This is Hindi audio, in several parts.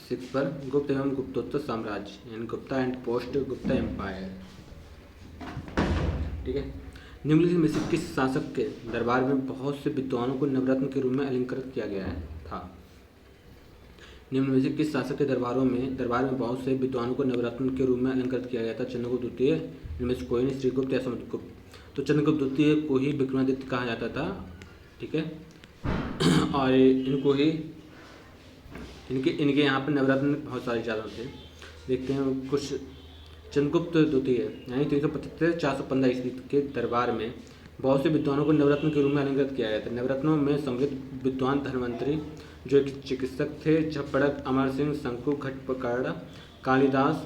सिक्स पर गुप्त एवं गुप्तोत्तर साम्राज्य यानी Gupta and post Gupta empire. ठीक है। निम्नलिखित में से किस शासक के दरबार में बहुत से विद्वानों को नवरत्न के रूप में अलंकृत किया गया था? निम्न में से किस शासक के दरबार में बहुत से विद्वानों को नवरत्न के रूप में अलंकृत किया गया था? चंद्रगुप्त द्वितीय, इनमें से कोई नहीं, श्रीगुप्त या समुद्रगुप्त। तो चंद्रगुप्त द्वितीय को ही विक्रमादित्य कहा जाता था। ठीक है। और इनको ही इनके यहाँ पर नवरत्न बहुत सारे ज़्यादा थे। देखते हैं कुछ। चंद्रगुप्त द्वितीय यानी 375-415 ईस्वी के दरबार में बहुत से विद्वानों को नवरत्न के रूप में अलंकृत किया गया था। नवरत्नों में सम्मिलित विद्वान धन्वंतरी जो एक चिकित्सक थे, झपड़क, अमर सिंह, शंकु, घटपकड़, कालिदास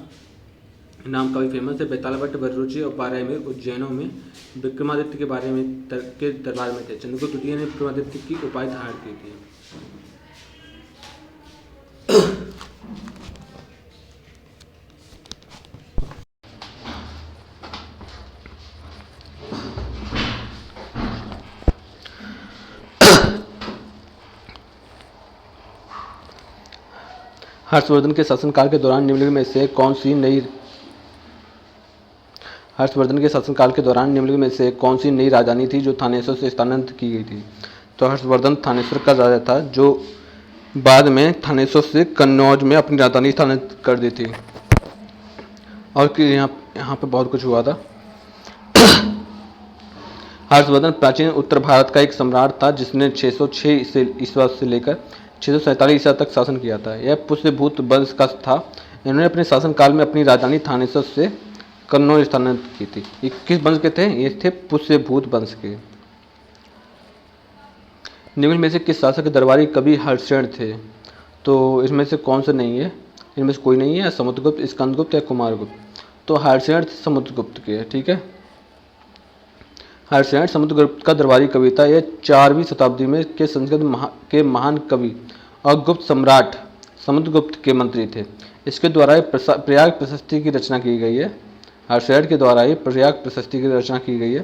नाम का भी फेमस है, बेतालभट्ट, बर्रुचि और बारहमीर उज्जैनों में विक्रमादित्य के दरबार में थे। चंद्रगुप्त द्वितीय ने विक्रमादित्य की उपाधि धारण की थी। हर्षवर्धन के शासनकाल के दौरान निम्नलिखित में से कौन सी नई राजधानी थी जो थानेश्वर से स्थानांतरित की गई थी? तो हर्षवर्धन थानेश्वर का राजा था जो बाद में थानेश्वर से कन्नौज में अपनी राजधानी स्थानांतरित कर दी थी। और यहाँ पे बहुत कुछ हुआ था। हर्षवर्धन प्राचीन उत्तर भारत का एक सम्राट था जिसने 606 ईस्वी से लेकर 647 ईसा तक शासन किया था। यह पुष्यभूत वंश का था। इन्होंने अपने शासनकाल में अपनी राजधानी थानेश्वर से कन्नौज स्थानांतरित की थी। ये किस वंश के थे? ये थे पुष्यभूत वंश के। निम्न में से किस शासक के दरबारी कवि हर्षसेन थे? तो इसमें से कौन सा नहीं है? इनमें से कोई नहीं है, समुद्रगुप्त, स्कंदगुप्त या कुमारगुप्त। तो हर्षसेन समुद्रगुप्त के। ठीक है। हर्षसेन समुद्रगुप्त का दरबारी कवि था। यह 4वीं शताब्दी में के संस्कृत के महान कवि और गुप्त सम्राट समुद्रगुप्त के मंत्री थे। इसके द्वारा प्रयाग प्रशस्ति की रचना की गई है। हर्षसेन के द्वारा ही प्रयाग प्रशस्ति की रचना की गई है।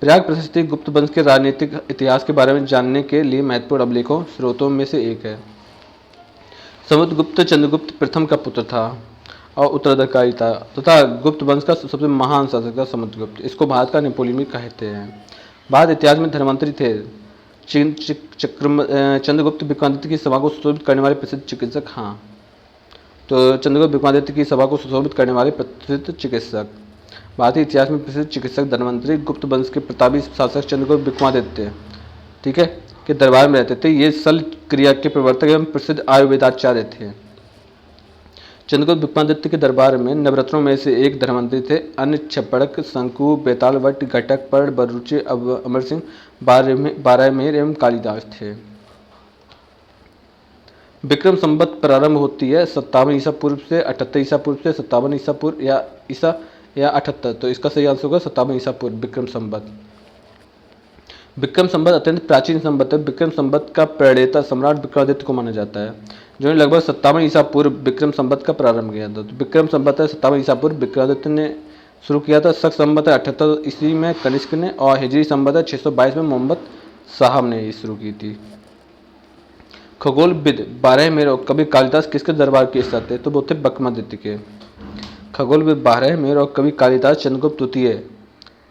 प्रयाग प्रशस्ति गुप्त वंश के राजनीतिक इतिहास के बारे में जानने के लिए महत्वपूर्ण अभिलेखों स्रोतों में से एक है। समुद्रगुप्त चंद्रगुप्त प्रथम का पुत्र था और उत्तराधिकारी था तथा गुप्त वंश का सबसे महान शासक था समुद्रगुप्त। इसको भारत का नेपोलियन भी कहते हैं। भारत इतिहास में धन्वंतरी थे। चंद्रगुप्त विक्रमादित्य की सभा को सुशोभित करने वाले प्रसिद्ध चिकित्सक। हाँ, तो चंद्रगुप्त विक्रमादित्य की सभा को सुशोभित करने वाले प्रसिद्ध चिकित्सक। भारतीय इतिहास में प्रसिद्ध चिकित्सक धन्वंतरी गुप्त वंश के प्रतापी शासक चंद्रगुप्त विक्रमादित्य, ठीक है, के दरबार में रहते थे। ये शल्य क्रिया के प्रवर्तक एवं प्रसिद्ध आयुर्वेदाचार्य थे। चंद्रगुप्त विक्रमादित्य के दरबार में नवरत्नों में से एक धन्वंतरी थे। अन्य छपड़क, शंकु, बेतालवट, घटकपड़, बर्रुचि, अमर सिंह, बारहमीर एवं कालिदास थे। विक्रम संवत प्रारंभ होती है 57 ईसा पूर्व से 78 ईसा पूर्व से 57 ईसा पूर्व या 78। तो इसका सही आंसर होगा 57 ईसा पूर्व विक्रम संवत। विक्रम संवत अत्यंत प्राचीन संवत है। विक्रम संवत का प्रणेता सम्राट विक्रमादित्य को माना जाता है, जो लगभग 57 ईसा पूर्व विक्रम संवत का प्रारंभ किया था। तो विक्रम संवत है 57 ईसा पूर्व विक्रमादित्य ने शुरू किया था। शक संवत है 78 ईस्वी में कनिष्क ने और हिजरी संवत है 622 में मोहम्मद साहब ने शुरू की थी। खगोलविद बारहमीर और कवि कालिदास किसके दरबार के स्थान थे? तो वो थे विक्रमादित्य के। खगोलविद बारहमीर और कवि कालिदास चंद्रगुप्त द्वितीय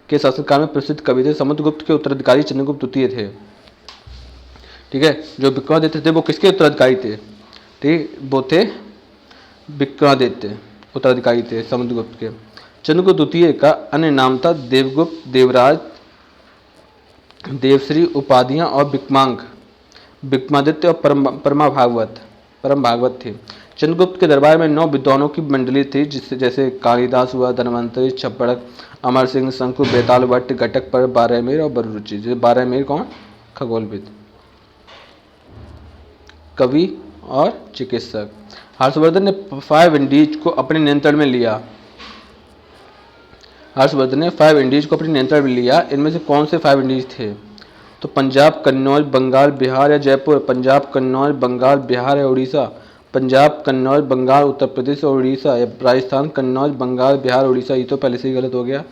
के शासनकाल में प्रसिद्ध कवि थे। समुद्रगुप्त के उत्तराधिकारी चंद्रगुप्त द्वितीय थे। ठीक है। जो विक्रमादित्य थे वो किसके उत्तराधिकारी थे? ठीक, वो थे विक्रमादित्य उत्तराधिकारी थे समुद्रगुप्त के। चंद्रगुप्त द्वितीय का अन्य नाम था देवगुप्त, देवराज, देवश्री उपाधियां और विक्रमांक, विक्रमादित्य और परम भागवत थे। चंद्रगुप्त के दरबार में 9 विद्वानों की मंडली थी, जैसे कालिदास हुआ, धन्वंतरी, छपड़क, अमर सिंह, शंकु, बेतालवट, घटकपड़, बारहमीर और बर्रुचि। जैसे बारहमीर कौन? खगोलविद, कवि और चिकित्सक। हर्षवर्धन ने 5 इंडीज को अपने नियंत्रण में लिया। हर्षवर्धन ने 5 इंडीज को अपने नियंत्रण में लिया। इनमें से कौन से 5 इंडीज थे? तो पंजाब, कन्नौज, बंगाल, बिहार या जयपुर। पंजाब, कन्नौज, बंगाल, बिहार या उड़ीसा। पंजाब, कन्नौज, बंगाल, उत्तर प्रदेश और उड़ीसा। या राजस्थान, कन्नौज, बंगाल, बिहार, उड़ीसा। ये तो पहले से ही गलत हो गया।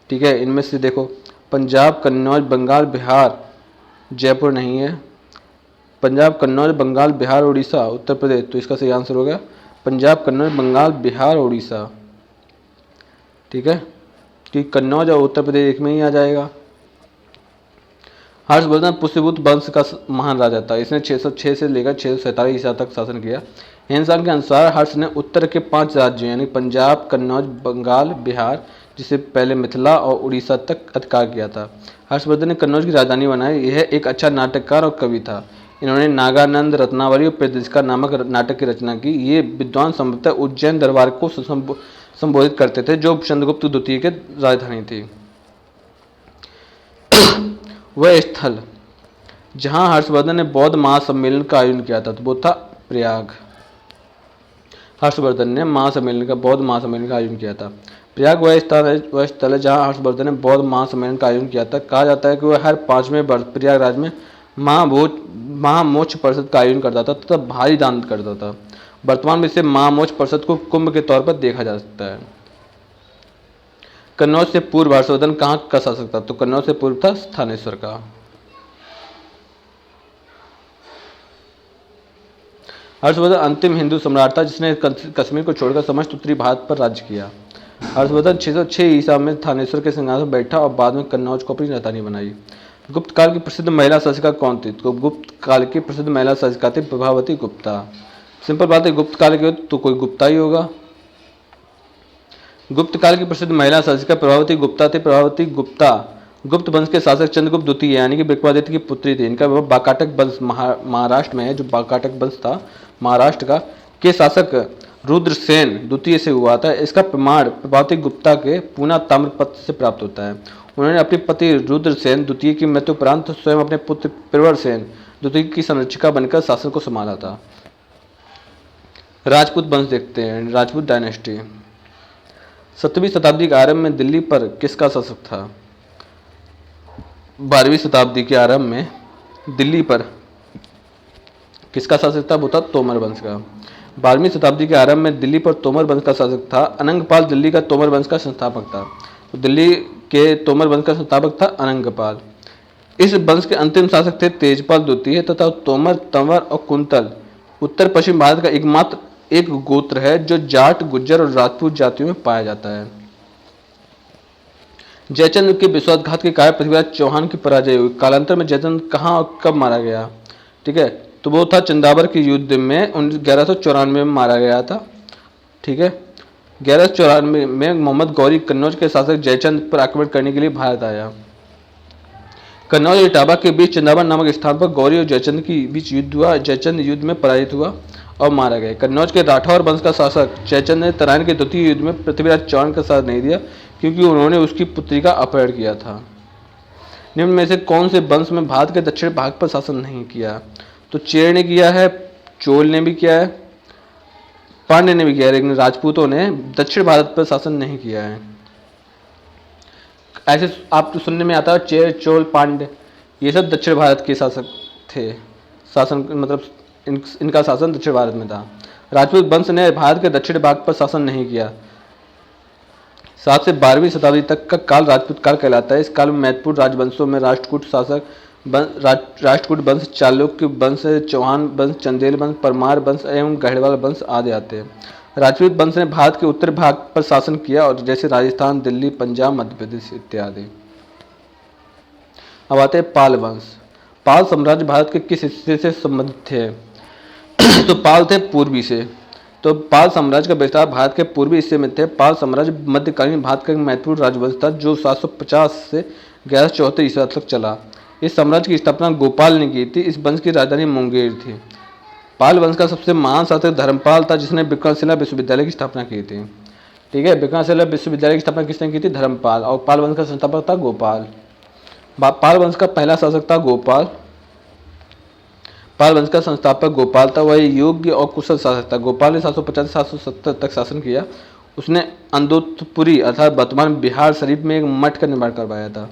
ठीक है। इनमें से देखो, पंजाब, कन्नौज, बंगाल, बिहार, जयपुर नहीं है। पंजाब, कन्नौज, बंगाल, बिहार, उड़ीसा, उत्तर प्रदेश। तो इसका सही आंसर हो गया पंजाब, कन्नौज, बंगाल, बिहार, उड़ीसा। ठीक है, कि कन्नौज और उत्तर प्रदेश एक में ही आ जाएगा। हर्षवर्धन पुष्यभूत वंश का महान राजा था। इसने 606 से लेकर 647 ईसा तक शासन किया। हिंदुस्तान के अनुसार हर्ष ने उत्तर के 5 राज्यों यानी पंजाब, कन्नौज, बंगाल, बिहार, जिसे पहले मिथिला और उड़ीसा तक अधिकार किया था। हर्षवर्धन ने कन्नौज की राजधानी बनाई। यह एक अच्छा नाटककार और कवि था। इन्होंने नागानंद, रत्नावली और प्रदिशका नामक नाटक की रचना की। ये विद्वान संभवतः उज्जैन दरबार को संबोधित करते थे, जो चंद्रगुप्त द्वितीय की राजधानी थी। वह स्थल जहां हर्षवर्धन ने बौद्ध महासम्मेलन का आयोजन किया था तो वो था प्रयाग। हर्षवर्धन ने बौद्ध महासम्मेलन का आयोजन किया था। प्रयाग वह स्थल है जहां हर्षवर्धन ने बौद्ध महासम्मेलन का आयोजन किया था। कहा जाता है कि वह हर 5वें वर्ष प्रयागराज में महामोक्ष परिषद का आयोजन करता था तथा भारी दान करता था। वर्तमान में इसे महामोक्ष परिषद को कुंभ के तौर पर देखा जा सकता है। कन्नौज से पूर्व हर्षवर्धन कहाँ का शासक था तो कन्नौज से पूर्व था स्थानेश्वर का। हर्षवर्धन अंतिम हिंदू सम्राट था जिसने कश्मीर को छोड़कर समस्त उत्तरी भारत पर राज्य किया। हर्षवर्धन 606 ईसा में थानेश्वर के सिंहासन पर बैठा और बाद में कन्नौज को अपनी राजधानी बनाई। गुप्त काल की प्रसिद्ध महिला शासिका कौन थी तो गुप्त काल की प्रसिद्ध महिला शासिका थी प्रभावती गुप्ता। सिंपल बात है, गुप्त काल की तो कोई गुप्ता ही होगा। गुप्त काल की प्रसिद्ध महिला शासिका प्रभावती गुप्ता थी। प्रभावती गुप्ता गुप्त वंश के शासक चंद्रगुप्त द्वितीय यानी कि विक्रमादित्य की पुत्री थी। इनका विवाह बाकाटक वंश महाराष्ट्र में है, जो बाकाटक वंश था महाराष्ट्र का, के शासक रुद्रसेन द्वितीय से हुआ था। इसका प्रमाण प्रभावती गुप्ता के पूना ताम्रपत्र से प्राप्त होता है। उन्होंने अपने पति रुद्रसेन द्वितीय की मृत्यु उपरांत स्वयं अपने पुत्र प्रवरसेन द्वितीय की संरक्षिका बनकर शासन को संभाला था। राजपूत वंश देखते हैं, राजपूत डायनेस्टी। 7वीं शताब्दी के आरंभ में दिल्ली पर किसका शासक था? 12वीं शताब्दी के आरंभ में दिल्ली पर किसका शासक था? वो था तोमर वंश का। 12वीं शताब्दी के आरंभ में दिल्ली पर तोमर वंश का शासक था। अनंगपाल दिल्ली का तोमर वंश का संस्थापक था। तो दिल्ली के तोमर वंश का संस्थापक था अनंगपाल। इस वंश के अंतिम शासक थे तेजपाल द्वितीय तथा तोमर, तंवर और कुंतल उत्तर पश्चिम भारत का एकमात्र एक गोत्र है जो जाट, गुज्जर और राजपूत जातियों में पाया जाता है। जयचंद्र के विश्वासघात के कारण पृथ्वीराज चौहान की पराजय हुई। कालांतर में जयचंद्र कहाँ और कब मारा गया? ठीक है, तो वो था चंदावर के युद्ध में 1194 में मारा गया था। ठीक है, 1194 में मोहम्मद गौरी कन्नौज के शासक जयचंद्र पर आक्रमण करने के लिए भारत आया। कन्नौज और इटावा के बीच चंदावर नामक स्थान पर गौरी और जयचंद्र के बीच युद्ध हुआ। जयचंद्र युद्ध में पराजित हुआ और मारा गया। कन्नौज के राठौर वंश का शासक जयचंद्र ने तराइन के द्वितीय युद्ध में पृथ्वीराज चौहान का साथ नहीं दिया क्योंकि उन्होंने उसकी पुत्री का अपहरण किया था। निम्न में से कौन से वंश में भारत के दक्षिण भाग पर शासन नहीं किया? तो चेर ने किया है, चोल ने भी किया है, पांड्य ने भी किया है, लेकिन राजपूतों ने दक्षिण भारत पर शासन नहीं किया है। ऐसे आपको सुनने में आता है चेर, चोल, पांड्य, ये सब दक्षिण भारत के शासक थे। शासन मतलब इनका शासन दक्षिण भारत में था। राजपूत वंश ने भारत के दक्षिण भाग पर शासन नहीं किया। 7 से 12वीं शताब्दी तक का काल राजपूत काल कहलाता है। इस काल में महत्वपूर्ण राजवंशों में राष्ट्रकूट शासक राष्ट्रकूट वंश, चालुक्य वंश, चौहान वंश, चंदेल वंश, परमार वंश एवं गढ़वाल वंश आदि आते हैं। राजपूत वंश ने भारत के उत्तर भाग पर शासन किया और जैसे राजस्थान, दिल्ली, पंजाब, मध्य प्रदेश इत्यादि। अब आते हैं पाल वंश। पाल साम्राज्य भारत के किस हिस्से से संबंधित थे? तो पाल थे पूर्वी से। तो पाल साम्राज्य का विस्तार भारत के पूर्वी हिस्से में थे। पाल साम्राज्य मध्यकालीन भारत का एक महत्वपूर्ण राजवंश था जो 750 से 1174 ईसा तक चला। इस साम्राज्य की स्थापना गोपाल ने की थी। इस वंश की राजधानी मुंगेर थी। पाल वंश का सबसे महान शासक धर्मपाल था जिसने विक्रमशिला विश्वविद्यालय की स्थापना की थी। ठीक है, विक्रमशिला विश्वविद्यालय की स्थापना किसने की थी? धर्मपाल। और पाल वंश का संस्थापक था गोपाल। पाल वंश का पहला शासक था गोपाल। पाल वंश का संस्थापक गोपाल था। वह योग्य और कुशल शासक था। गोपाल ने 750 से 770 तक शासन किया। उसने अंदोतपुरी अर्थात वर्तमान बिहार शरीफ में एक मठ का निर्माण करवाया था।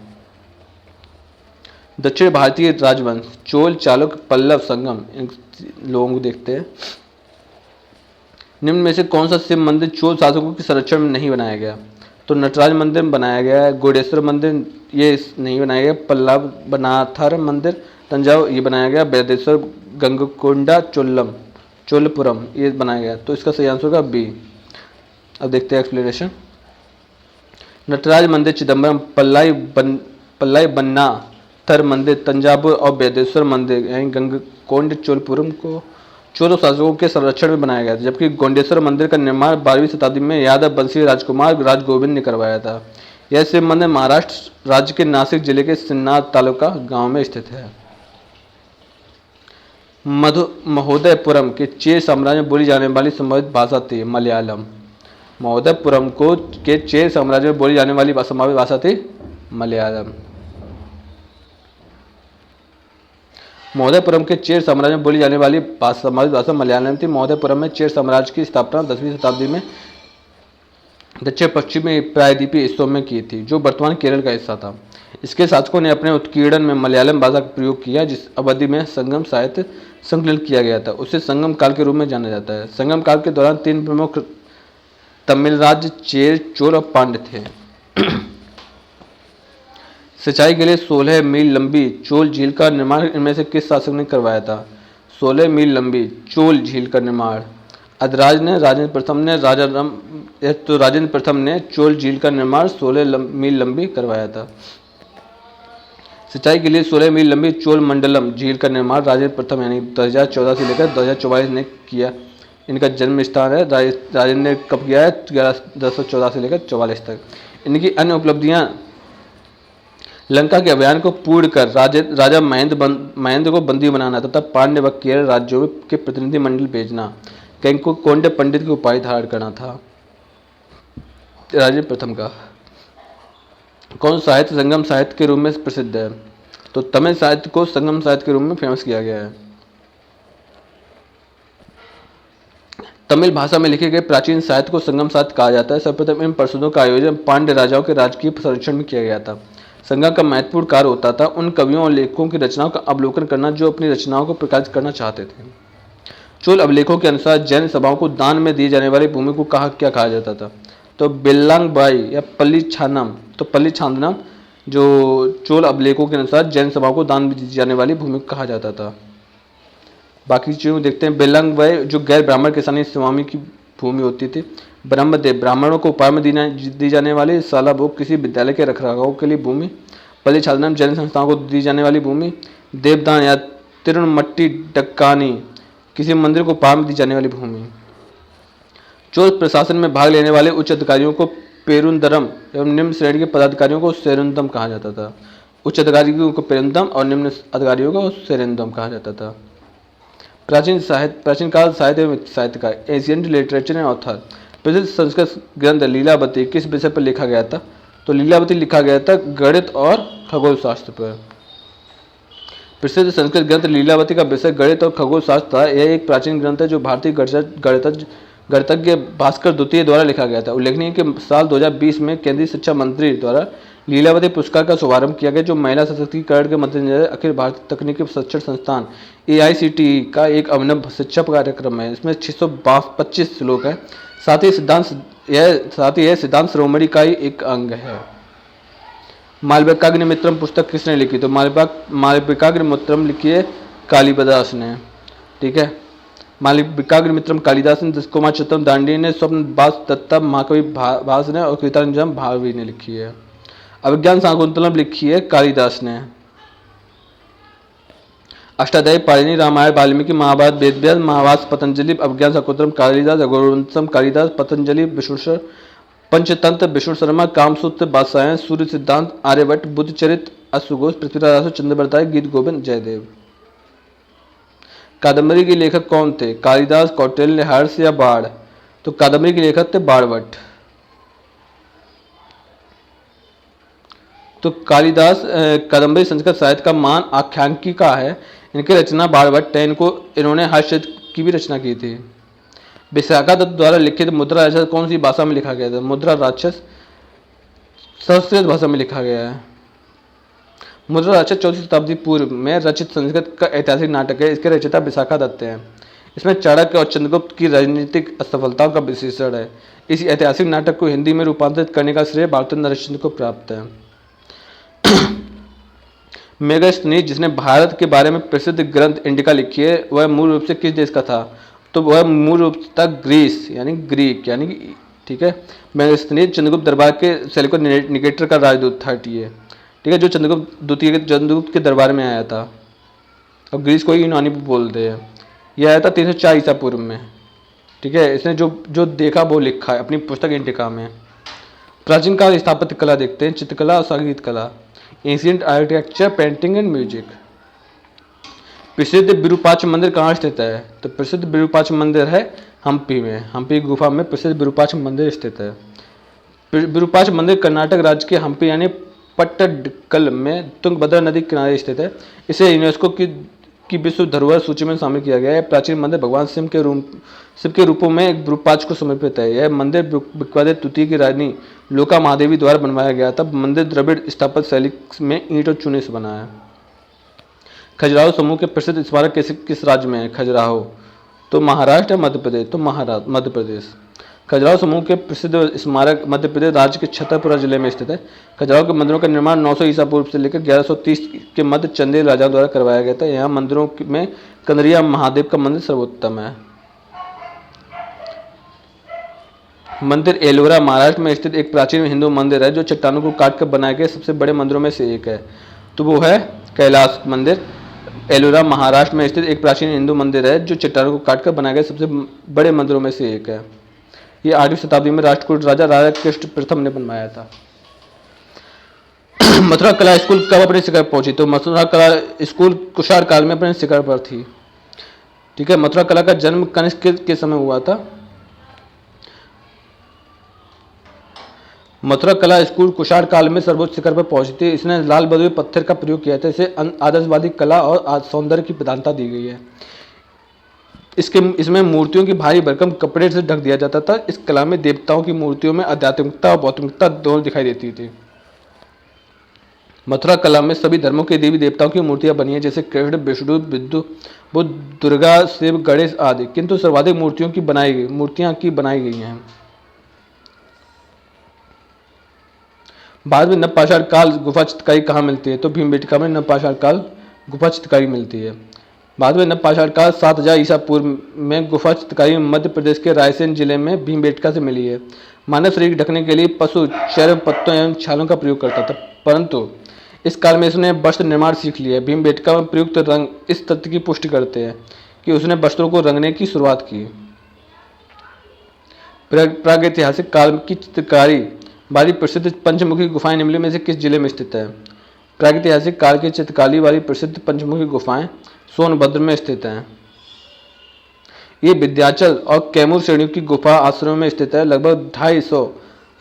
दक्षिण भारतीय राजवंश चोल, चालुक्य, पल्लव, संगम, इन लोगों को देखते हैं। निम्न में से कौन सा शिव मंदिर चोल शासकों के संरक्षण में नहीं बनाया गया? तो नटराज मंदिर बनाया गया है, गोडेश्वर मंदिर ये नहीं बनाया गया, पल्लव बनाथर मंदिर तंजावुर ये बनाया गया, बैदेश्वर, गंगकोंडा, चोल्लम चोलपुरम ये बनाया गया, तो इसका सही आंसर होगा बी। अब देखते हैं एक्सप्लेनेशन। नटराज मंदिर चिदम्बरम, पल्लाई बन्ना थर मंदिर तंजावुर और बेदेश्वर मंदिर यानी गंगकोंड चोलपुरम को चोल शासकों के संरक्षण में बनाया गया था, जबकि गोंडेश्वर मंदिर का निर्माण 12वीं शताब्दी में यादव वंशीय राजकुमार राजगोविंद ने करवाया था। यह शिव मंदिर महाराष्ट्र राज्य के नासिक जिले के सिन्नार तालुका गांव में स्थित है। महोदयपुरम के चेर साम्राज्य में बोली जाने वाली संभावित भाषा थी मलयालम। महोदयपुरम को के चेर साम्राज्य में बोली जाने वाली संभावित भाषा थी मलयालम। महोदयपुरम के चेर साम्राज्य में बोली जाने वाली संभावित भाषा मलयालम थी। महोदयपुरम में चेर साम्राज्य की स्थापना 10वीं शताब्दी में दक्षिण पश्चिमी प्रायद्वीपीय हिस्सों में की थी, जो वर्तमान केरल का हिस्सा था। इसके शासकों ने अपने उत्कीर्णन में मलयालम भाषा का प्रयोग किया, जिस अवधि में संगम साहित्य संकलित किया गया था उसे संगम काल के रूप में जाना जाता है। संगम काल के दौरान 3 प्रमुख तमिल राज्य चेर, चोल और पांड्य थे। सिंचाई के लिए 16 मील लंबी चोल झील का निर्माण इनमें से किस शासक ने करवाया था? 16 मील लंबी चोल झील का निर्माण अदराज ने, राजेंद्र प्रथम ने चोल झील का निर्माण 16 मील लंबी करवाया था। सिंचाई के लिए 16 मील लंबी चोल मंडलम झील का निर्माण राजेंद्र प्रथम यानी 2014 से लेकर 2044 ने किया। इनका जन्म स्थान है राजेंद्र ने कब किया है? 1114 से लेकर 44 तक। इनकी अन्य उपलब्धियां लंका के अभियान को पूर्ण कर राजा महेंद्र को बंदी बनाना तथा पांड्य व केरल राज्यों के प्रतिनिधि मंडल भेजना, कोंडे पंडित की उपाधि धारण करना था राजेंद्र प्रथम का। कौन साहित्य संगम साहित्य के रूप में प्रसिद्ध है? तो तमिल साहित्य को संगम साहित्य के रूप में फेमस किया गया है। तमिल भाषा में लिखे गए प्राचीन साहित्य को संगम साहित्य कहा जाता है। सर्वप्रथम इन परिषदों का आयोजन पांड्य राजाओं के राजकीय संरक्षण में किया गया था। संगम का महत्वपूर्ण कार्य होता था उन कवियों और लेखकों की रचनाओं का अवलोकन करना जो अपनी रचनाओं को प्रकाशित करना चाहते थे। चोल अभिलेखों के अनुसार जैन सभाओं को दान में दी जाने वाली भूमि को क्या कहा जाता था? तो बिल्लांग बाई या पल्ली छांदनम जो चोल अभिलेखों के अनुसार जैन सभाओं को दान में दी जाने वाली भूमि को कहा जाता था। बाकी चीज़ों देखते हैं। बिल्लांग बाई जो गैर ब्राह्मण किसानी स्वामी की भूमि होती थी। ब्रह्मदेव ब्राह्मणों को उपाय में दी जाने वाली साला भोग किसी विद्यालय के रखरखाव के लिए भूमि। पल्ली छांदनम जैन संस्थाओं को दी जाने वाली भूमि। देवदान या तिरुमट्टी डक्कानी किसी मंदिर को उपाय में दी जाने वाली भूमि। चोल प्रशासन में भाग लेने वाले उच्च अधिकारियों को पेरुंदरम एवं निम्न श्रेणी के पदाधिकारियों को सेरुंदम कहा जाता था। उच्च अधिकारियों को पेरुंदम और निम्न अधिकारियों को सेरुंदम कहा जाता था। प्राचीन काल साहित्य एवं साहित्यकार एशियंट लिटरेचर एंड ऑथर। प्रसिद्ध संस्कृत ग्रंथ लीलावती किस विषय पर लिखा गया था? तो लीलावती लिखा गया था गणित और खगोल शास्त्र पर। प्रसिद्ध संस्कृत ग्रंथ लीलावती का विषय गणित और खगोल शास्त्र था। यह एक प्राचीन ग्रंथ है जो भारतीय गणितज्ञ भास्कर द्वितीय द्वारा लिखा गया था। उल्लेखनीय कि साल 2020 में केंद्रीय शिक्षा मंत्री द्वारा लीलावती पुरस्कार का शुभारंभ किया गया, जो महिला सशक्तिकरण के मद्देनजर अखिल भारतीय तकनीकी शिक्षण संस्थान AICTE का एक अभिनव शिक्षा कार्यक्रम है। इसमें 625 श्लोक है। साथ ही यह सिद्धांत शिरोमणि का ही एक अंग है। मालविकाग्निमित्रम पुस्तक किसने लिखी? तो मालविकाग्निमित्रम लिखी है कालिदास ने। ठीक है, मालविकाग्निमित्रम कालिदास ने, कुमार चित्तम दांडी ने, स्वप्न बास दत्ता महाकवि भास ने और कृतांजलि भावी ने लिखी है। अभिज्ञान शाकुंतलम लिखी है कालिदास ने। अष्टाध्यायी पाणिनि, रामायण वाल्मीकि, महाभारत वेदव्यास, महाभाष्य पतंजलि, अभिज्ञान शाकुंतलम कालिदास, रघुवंशम कालिदास, पतंजलि विष्णु, पंचतंत्र विष्णु शर्मा, कामसूत्र वात्सायन, सूर्य सिद्धांत आर्यभट्ट, बुद्धचरित अश्वघोष, पृथ्वीराज चंद्रवरदाय, गीत गोविंद जयदेव। कादम्बरी के लेखक कौन थे? कालिदास, कौटिल्य, हर्ष या बाढ़? तो कादम्बरी के लेखक थे बाणभट्ट। तो कालिदास कादम्बरी संस्कृत साहित्य का मान आख्यांकिका है। इनकी रचना बाणभट्ट है। इन्होंने हास्य की भी रचना की थी। विशाखा दत्त द्वारा लिखित मुद्रा राक्षस कौन सी भाषा में लिखा गया था? मुद्रा राक्षस संस्कृत भाषा में लिखा गया है। मुद्रा राक्षस 14वीं शताब्दी पूर्व में रचित संस्कृत का ऐतिहासिक नाटक है। इसके रचयिता विशाखा दत्त हैं। इसमें चाणक्य और चंद्रगुप्त की राजनीतिक असफलताओं का विश्लेषण है। इस ऐतिहासिक नाटक को हिंदी में रूपांतरित करने का श्रेय भारतेंद्र नरेशचंद्र को प्राप्त है। मेगास्थनीज जिसने भारत के बारे में प्रसिद्ध ग्रंथ इंडिका लिखी है, वह मूल रूप से किस देश का था? तो वह मूल रूप से था ग्रीस यानी ग्रीक यानी कि, ठीक है। मेगास्थनीज चंद्रगुप्त दरबार के सेल्यूकस निकेटर का राजदूत था ये, ठीक है, जो चंद्रगुप्त के दरबार में आया था। अब ग्रीस को ही यूनानी बोलते हैं। यह आया था 304 ईसा पूर्व में, ठीक है। इसने जो जो देखा वो लिखा है अपनी पुस्तक इंडिका में। प्राचीन काल स्थापत्य कला देखते हैं, चित्रकला और संगीत कला, ancient architecture, painting and music. प्रसिद्ध विरूपाक्ष मंदिर कहाँ स्थित है? तो प्रसिद्ध विरूपाक्ष मंदिर है हम्पी में। हम्पी गुफा में प्रसिद्ध विरूपाक्ष मंदिर स्थित है। विरूपाक्ष मंदिर कर्नाटक राज्य के हम्पी यानी पट्टडकल में तुंगभद्रा नदी के किनारे स्थित है। इसे यूनेस्को की विश्व धरोहर सूची में शामिल किया गया है। प्राचीन मंदिर भगवान शिव के रूपों में एक विरूपाक्ष को समर्पित है। यह मंदिर विक्रमादित्य तृतीय की रानी लोका महादेवी द्वारा बनवाया गया था। मंदिर द्रविड़ स्थापत्य शैली में ईंट और चूने से बना है। खजुराहो समूह के प्रसिद्ध स्मारक किस राज्य में है? खजुराहो तो महाराष्ट्र या मध्य प्रदेश? तो मध्य प्रदेश। खजुराहो समूह के प्रसिद्ध स्मारक मध्य प्रदेश राज्य के छतरपुरा जिले में स्थित है। खजुराहो के मंदिरों का निर्माण 900 ईसा पूर्व से लेकर 1130 के मध्य चंदेल राजाओं द्वारा करवाया गया था। यहाँ मंदिरों में कंदरिया महादेव का मंदिर सर्वोत्तम है। मंदिर एलोरा महाराष्ट्र में स्थित एक प्राचीन हिंदू मंदिर है जो चट्टानों को काट कर बनाए गए सबसे बड़े मंदिरों में से एक है। तो वो है कैलाश मंदिर। एलोरा महाराष्ट्र में स्थित एक प्राचीन हिंदू मंदिर है जो चट्टानों को काटकर बनाए गए सबसे बड़े मंदिरों में से एक है। ये 8वीं शताब्दी में राष्ट्रकूट राजा कृष्ण प्रथम ने बनवाया था। मथुरा कला स्कूल कब अपने शिखर पहुंची? तो मथुरा कला स्कूल कुषाण काल में अपने शिखर पर थी, ठीक है। मथुरा कला का जन्म कनिष्क के समय हुआ था। मथुरा कला स्कूल कुषाण काल में सर्वोच्च शिखर पर पहुंची थी। इसने लाल बलुई पत्थर का प्रयोग किया था। इसे आदर्शवादी कला और सौंदर्य की प्रधानता दी गई है। इसमें मूर्तियों की भारी भरकम कपड़े से ढक दिया जाता था। इस कला में देवताओं की मूर्तियों में आध्यात्मिकता और भौतिकता दोनों दिखाई देती थी। मथुरा कला में सभी धर्मों के देवी देवताओं की मूर्तियां बनी हैं, जैसे कृष्ण, विष्णु, बुद्ध, दुर्गा, शिव, गणेश आदि, किंतु सर्वाधिक मूर्तियां बनाई गई हैं। बाद में नवपाषाण काल गुफा चित्रकारी कहाँ मिलती है? तो भीमबेटका में नवपाषाण काल गुफा चित्रकारी मिलती है। बाद में नवपाषाण काल 7000 ईसा पूर्व में गुफा चित्रकारी मध्य प्रदेश के रायसेन जिले में भीमबेटका से मिली है। मानव शरीर ढकने के लिए पशु चर्म, पत्तों एवं छालों का प्रयोग करता था, परंतु इस काल में उसने वस्त्र निर्माण सीख लिया। भीमबेटका में प्रयुक्त रंग इस तथ्य की पुष्टि करते हैं कि उसने वस्त्रों को रंगने की शुरुआत की। प्रागैतिहासिक काल की चित्रकारी वाली प्रसिद्ध पंचमुखी गुफाएं निम्नलिखित में से किस जिले में स्थित है? प्रागैतिहासिक काल की चित्रकारी वाली प्रसिद्ध पंचमुखी गुफाएं सोनभद्र में स्थित हैं। ये विंध्याचल और कैमूर श्रेणियों की गुफा आश्रमों में स्थित है। लगभग 250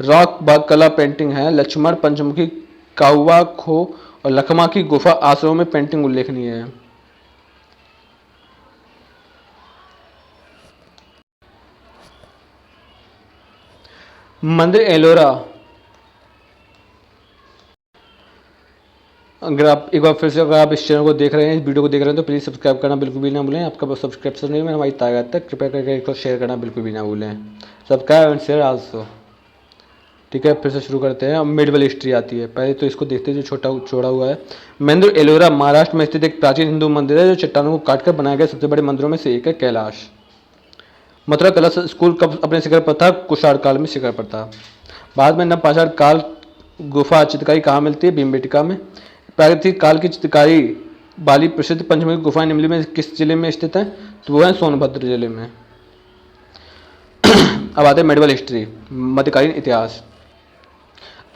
रॉक कला पेंटिंग है। लक्ष्मण, पंचमुखी, काउवा, खो और लखमा की गुफा आश्रमों में पेंटिंग उल्लेखनीय है। मंदिर एलोरा, अगर आप एक बार फिर से अगर आप इस चैनल को देख रहे हैं, इस वीडियो को देख रहे हैं, तो प्लीज़ सब्सक्राइब करना बिल्कुल भी ना भूलें। आपका सब्सक्रिप्शन नहीं में हमारी ताकत है, कृपया करके एक शेयर करना बिल्कुल भी ना भूलें। सब्सक्राइब एंड शेयर आल्सो, ठीक है। फिर से शुरू करते हैं। मिडवल हिस्ट्री आती है। पहले तो इसको देखते हैं जो छोड़ा हुआ है। मंदिर एलोरा महाराष्ट्र में स्थित एक प्राचीन हिंदू मंदिर है जो चट्टानों को काटकर बनाए गए सबसे बड़े मंदिरों में से एक है। कैलाश। मथुरा कला स्कूल कब अपने शिखर पर था? कुषाण काल में शिखर पर था। बाद में नवपाषाण काल गुफा चित्रकारी कहाँ मिलती है? भीमबेटका में। प्रागैतिहासिक काल की चित्रकारी वाली प्रसिद्ध पंचमुखी गुफाएं निम्नलिखित में किस जिले में स्थित है? तो वो है सोनभद्र जिले में। अब आते हैं मेडिवल हिस्ट्री, मध्यकालीन इतिहास।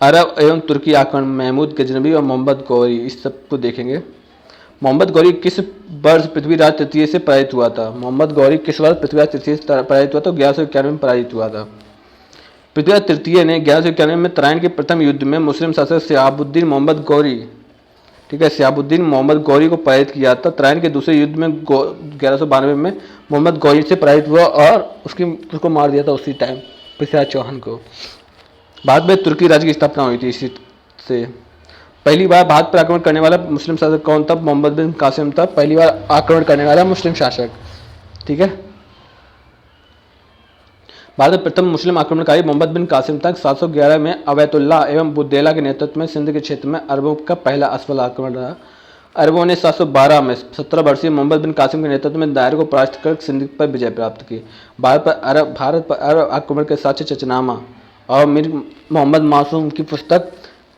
अरब एवं तुर्की आक्रमण, महमूद गजनवी और मोहम्मद गौरी, इस सब को देखेंगे। मोहम्मद गौरी किस वर्ष पृथ्वीराज तृतीय से पराजित हुआ था? मोहम्मद गौरी किस वर्ष पृथ्वीराज तृतीय से पराजित हुआ था? 1191 में पराजित हुआ था। पृथ्वीराज तृतीय ने 1191 में तराइन के प्रथम युद्ध में मुस्लिम शासक शहाबुद्दीन मोहम्मद गौरी, ठीक है, शहाबुद्दीन मोहम्मद गौरी को पराजित किया था। तराइन के दूसरे युद्ध में 1192 में मोहम्मद गौरी से पराजित हुआ और उसको मार दिया था उसी टाइम पृथ्वीराज चौहान को। बाद में तुर्की राज्य की स्थापना हुई थी इसी से। पहली बार भारत पर आक्रमण करने वाला मुस्लिम शासक कौन था? मोहम्मद बिन कासिम था पहली बार आक्रमण करने वाला मुस्लिम शासक, ठीक है। भारत में प्रथम मुस्लिम आक्रमणकारी मोहम्मद बिन कासिम था। 711 में अवैतुल्लाह एवं बुद्देला के नेतृत्व में सिंध के क्षेत्र में अरबों का पहला असफल आक्रमण रहा। अरबों ने 712 में 17 वर्षीय मोहम्मद बिन कासिम के नेतृत्व में दायर को परास्त कर सिंध पर विजय प्राप्त की। भारत पर अरब आक्रमण के साक्ष्य चचनामा और मीर मोहम्मद मासूम की पुस्तक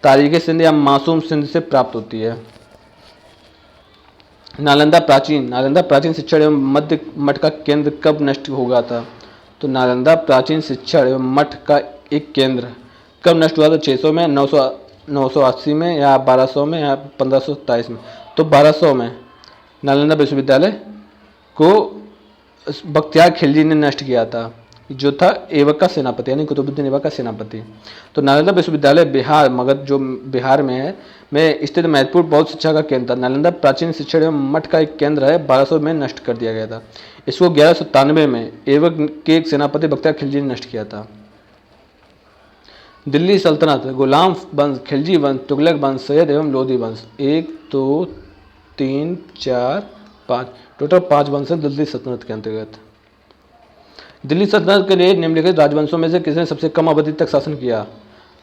तारीख सिंध या मासूम सिंध से प्राप्त होती है। नालंदा प्राचीन शिक्षण एवं मध्य मठ का केंद्र कब नष्ट हो गया था? तो नालंदा प्राचीन शिक्षण एवं मठ का एक केंद्र कब नष्ट हुआ था? 600 में, 980 में, या 1200 में, या 1527 में? तो 1200 में नालंदा विश्वविद्यालय को बख्तियार खिलजी ने नष्ट किया था, जो था ऐबक का सेनापति, यानी कुतुबुद्दीन ऐबक का सेनापति। तो नालंदा विश्वविद्यालय बिहार, मगध जो बिहार में है, में स्थित महत्वपूर्ण बौद्ध शिक्षा का केंद्र था। नालंदा प्राचीन शिक्षण एवं मठ का एक केंद्र है, 1200 में नष्ट कर दिया गया था। इसको 1197 में ऐबक के एक सेनापति बख्तियार खिलजी ने नष्ट किया था। दिल्ली सल्तनत गुलाम वंश, खिलजी वंश, तुगलक वंश, सैयद एवं लोधी वंश, 1 2 3 4 5 टोटल 5 वंश है दिल्ली सल्तनत के अंतर्गत। दिल्ली सल्तनत के लिए निम्नलिखित राजवंशों में से किसने सबसे कम अवधि तक शासन किया?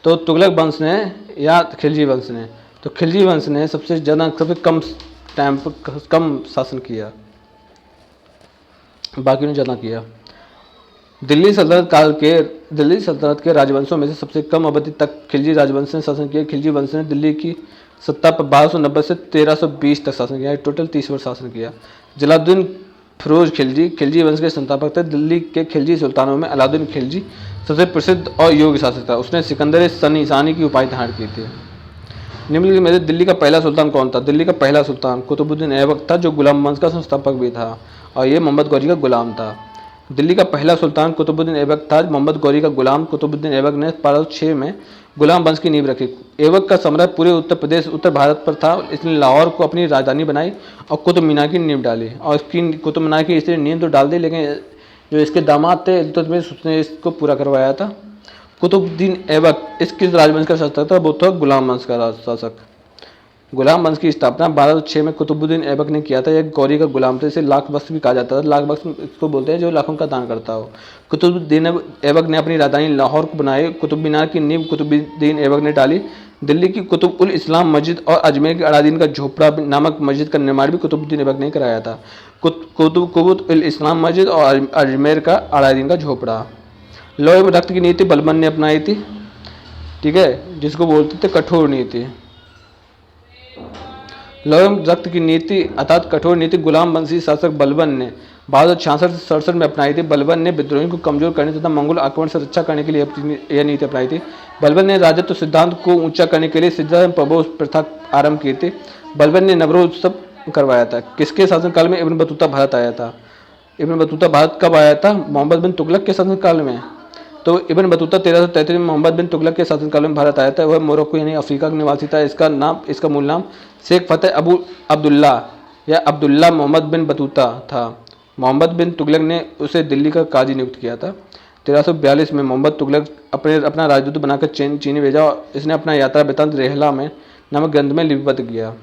तो तुगलक वंश ने या खिलजी वंश ने? तो खिलजी वंश ने सबसे कम टाइम पर कम शासन किया, बाकी ने ज़्यादा किया। दिल्ली सल्तनत के राजवंशों में से सबसे कम अवधि तक खिलजी राजवंश ने शासन किया। खिलजी वंश ने दिल्ली की सत्ता पर 1290 से 1320 तक शासन किया, टोटल 30 वर्ष शासन किया। जलालुद्दीन फिरोज खिलजी वंश के संस्थापक थे। दिल्ली के खिलजी सुल्तानों में अलाउद्दीन खिलजी सबसे प्रसिद्ध और योग्य शासक था। उसने सिकंदर सानी की उपाधि धारण की थी। निम्नलिखित में से दिल्ली का पहला सुल्तान कौन था? दिल्ली का पहला सुल्तान कुतुबुद्दीन ऐबक था, जो गुलाम वंश का संस्थापक भी था, और ये मोहम्मद गौरी का गुलाम था। दिल्ली का पहला सुल्तान कुतुबुद्दीन ऐबक था, मोहम्मद गौरी का गुलाम। कुतुबुद्दीन ऐबक ने 1206 में गुलाम वंश की नींव रखी। ऐबक का साम्राज्य पूरे उत्तर भारत पर था। इसने लाहौर को अपनी राजधानी बनाई और कुतुब मीनार की नींव डाली। और इसकी कुतुब मीनार की इसने नींव तो डाल दी, लेकिन जो इसके दामाद थे इल्तुतमिश, उसने इसको पूरा करवाया था। कुतुबुद्दीन ऐबक इस किस राजवंश का शासक था? वो था गुलाम वंश का शासक। गुलाम वंश की स्थापना 1206 में कुतुबुद्दीन ऐबक ने किया था। एक गौरी का गुलाम था, इसे लाख बख्श भी कहा जाता था। लाख बख्श इसको बोलते हैं जो लाखों का दान करता हो। कुतुबुद्दीन ऐबक ने अपनी राजधानी लाहौर को बनाई। कुतुब मीनार की नींव कुतुबुद्दीन ऐबक ने डाली। दिल्ली की कुतुब उल इस्लाम मस्जिद और अजमेर की अलाउद्दीन का झोपड़ा नामक मस्जिद का निर्माण भी कुतुबुद्दीन ऐबक ने कराया था। कुतुब उल इस्लाम मस्जिद और अजमेर का अलाउद्दीन का झोपड़ा। लौह एवं रक्त की नीति बलबन ने अपनाई थी, ठीक है, जिसको बोलते थे कठोर नीति। लौह एवं रक्त की नीति अर्थात कठोर नीति गुलाम वंशी शासक बलबन ने 1266 से 67 में अपनाई थी। बलबन ने विद्रोहियों को कमजोर करने तथा मंगोल आक्रमण से रक्षा करने के लिए यह नीति अपनाई थी। बलबन ने राजत्व सिद्धांत को ऊंचा करने के लिए सिद्धांत प्रबोध प्रथा आरंभ की थी। बलबन ने नवरोज उत्सव करवाया था। किसके शासनकाल में इब्न बतूता भारत आया था? इब्न बतूता भारत कब आया था? मोहम्मद बिन तुगलक के शासनकाल में। तो इब्न बतूता 1333 में मोहम्मद बिन तुगलक के शासनकाल में भारत आया था। वह मोरक्को यानी अफ्रीका का निवासी था। इसका मूल नाम शेख फतेह अबू अब्दुल्ला या अब्दुल्ला मोहम्मद बिन बतूता था। मोहम्मद बिन तुगलक ने उसे दिल्ली का काजी नियुक्त किया था। 1342 में मोहम्मद तुगलक अपना राजदूत बनाकर चीनी भेजा और इसने अपना यात्रा वृत्तांत रेहला में नामक ग्रंथ में लिपिबद्ध किया।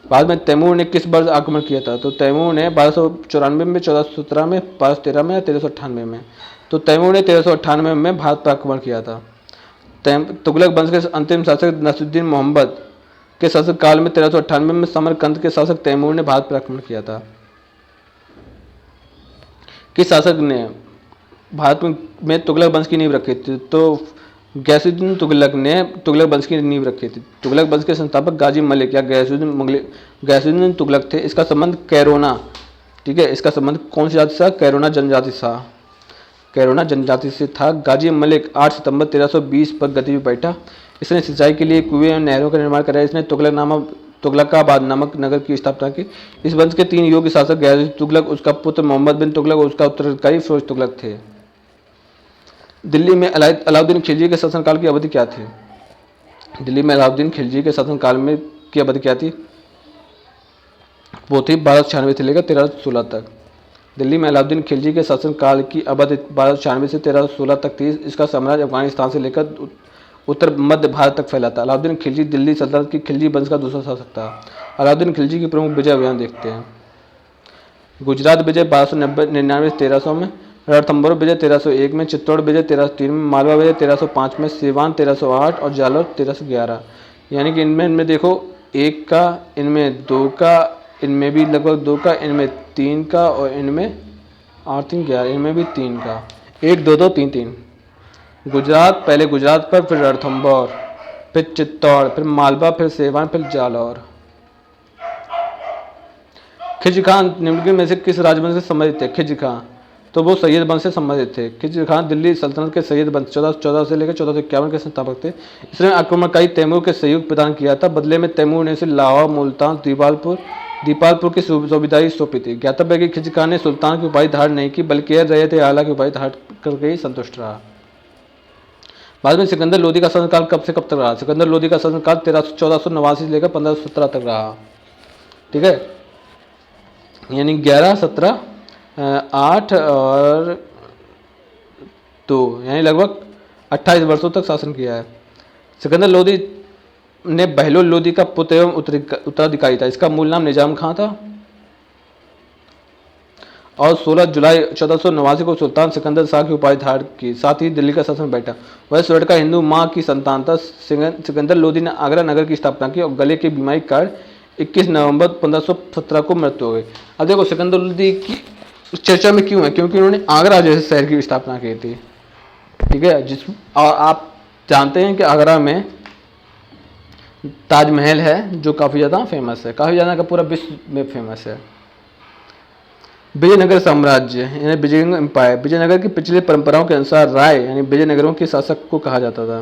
बाद में तैमूर ने किस वर्ष आक्रमण किया था? तो तैमूर ने 1294 में, 1417 में, 1213 में या 1398 में? तो तैमूर ने 1398 में भारत पर आक्रमण किया था। तुगलक वंश के अंतिम शासक नसीरुद्दीन मोहम्मद के शासक काल में 1398 में समरकंद के शासक तैमूर ने भारत पर आक्रमण किया था। किस शासक ने भारत में तुगलक वंश की नींव रखी थी? तो गयासुद्दीन तुगलक ने तुगलक वंश की नींव रखी थी। तुगलक वंश के संस्थापक गाजी मलिक या गयासुद्दीन तुगलक थे। इसका संबंध कैरोना, ठीक है, इसका संबंध कौन सी जाति से? कैरोना जनजाति से था। गाजी मलिक 8 सितंबर 1320 पर गद्दी पर बैठा। इसने सिंचाई के लिए कुएं और नहरों का निर्माण कराया। इसने तुगलकाबाद नामक नगर की स्थापना की। इस वंश के 3 योग्य शासक गयासुद्दीन तुगलक, उसका पुत्र मोहम्मद बिन तुगलक और उसका उत्तराधिकारी फिरोज तुगलक थे। दिल्ली में अलाउद्दीन खिलजी के शासनकाल की अवधि क्या थी? दिल्ली में अलाउद्दीन खिलजी के शासनकाल में की अवधि क्या थी? वो थी 1296 से लेकर 1316 तक। दिल्ली में अलाउद्दीन खिलजी के शासनकाल की अवधि 1296 से 1316 तक थी। इसका साम्राज्य अफगानिस्तान से लेकर उत्तर मध्य भारत तक फैला था। अलाउद्दीन खिलजी दिल्ली सल्तनत की खिलजी वंश का दूसरा शासक था। अलाउद्दीन खिलजी की प्रमुख विजय अभियान देखते हैं। गुजरात विजय 1299 से 1300 में, रणथंभौर विजय 1301 में, चित्तौड़ विजय 1303 में, मालवा विजय 1305 में, सिवान 1308 और जालौर 1311। यानी कि इनमें देखो 1 का, इनमें 2 का, इनमें भी लगभग 2 का, इनमें 3 का और इनमें 8 3 11, इनमें भी 3 का। 1 2 2 3 3। गुजरात, पहले गुजरात पर, फिर रणथंभौर, फिर चित्तौड़, फिर मालवा, फिर सेवान, फिर जालौर। खिज खान निम्नलिखित में से किस राजवंश से संबंधित थे? खिज खान, तो वो सैयद वंश से संबंधित थे। खिज खान दिल्ली सल्तनत के सैयद वंश 1414 से लेकर 1451 के संस्थापक थे। इसने आक्रमणकारी तैमूर के सहयोग प्रदान किया था। बदले में तैमूर ने इसे लाहौर, मुल्तान, दीपालपुर की सूबेदारी सौंपी थी। ज्ञातव्य है कि खिज खान ने सुल्तान की उपाधि धारण नहीं की, बल्कि रैयत आला की उपाधि धारण करके ही संतुष्ट रहा। बाद में सिकंदर लोदी का शासनकाल कब से कब तक रहा? सिकंदर लोदी का शासनकाल 1489 से लेकर 1517 तक रहा। ठीक है, यानी 11 17 8 और 2, यानी लगभग 28 वर्षों तक शासन किया है। सिकंदर लोदी ने बहलोल लोदी का पुत्र एवं उत्तराधिकारी था। इसका मूल नाम निजाम खां था और 16 जुलाई 1489 को सुल्तान सिकंदर शाह की उपाधि धारण की। साथ ही दिल्ली का शासन बैठा। वह स्वर्ण का हिंदू मां की संतान था। सिकंदर लोदी ने आगरा नगर की स्थापना की और गले की बीमारी के कारण 21 नवंबर 1517 को मृत्यु हो गई। अब देखो सिकंदर लोदी की चर्चा में क्यों है? क्योंकि उन्होंने आगरा जैसे शहर की स्थापना की थी। ठीक है, और आप जानते हैं कि आगरा में ताजमहल है जो काफ़ी ज़्यादा फेमस है, काफ़ी ज़्यादा का पूरा विश्व में फेमस है। विजयनगर साम्राज्य यानी विजयनगर एम्पायर, विजयनगर की पिछली परंपराओं के अनुसार राय यानी विजयनगरों के शासक को कहा जाता था।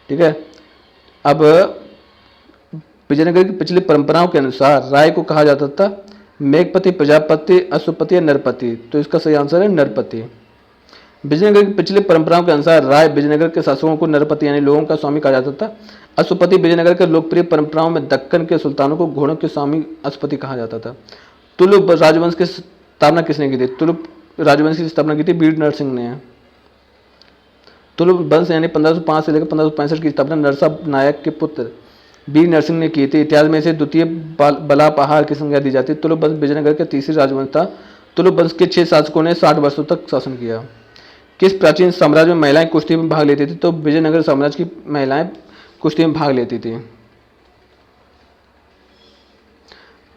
ठीक है, अब विजयनगर की पिछली परंपराओं के अनुसार राय को कहा जाता था मेघपति, प्रजापति, अश्वपति या नरपति। तो इसका सही आंसर है नरपति। विजयनगर की पिछली परंपराओं के अनुसार राय विजयनगर के शासकों को नरपति यानी लोगों का स्वामी कहा जाता था। अश्वपति विजयनगर के लोकप्रिय परंपराओं में दक्कन के सुल्तानों को घोड़ों के स्वामी अश्वपति कहा जाता था। तुलुक राजवंश की स्थापना किसने की थी? तुलुक राजवंश की स्थापना की थी वीर नरसिंह ने। तुलुक वंश यानी 1505 से लेकर 1565 की स्थापना नरसा नायक के पुत्र वीर नरसिंह ने की थी। इतिहास में इसे द्वितीय बला पहाड़ की संज्ञा दी जाती है। तुलुक वंश विजयनगर के तीसरी राजवंश था। तुलुक वंश के 6 शासकों ने 60 वर्षों तक शासन किया। किस प्राचीन साम्राज्य में महिलाएं कुश्ती में भाग लेती थी? तो विजयनगर साम्राज्य की महिलाएं कुश्ती में भाग लेती थी।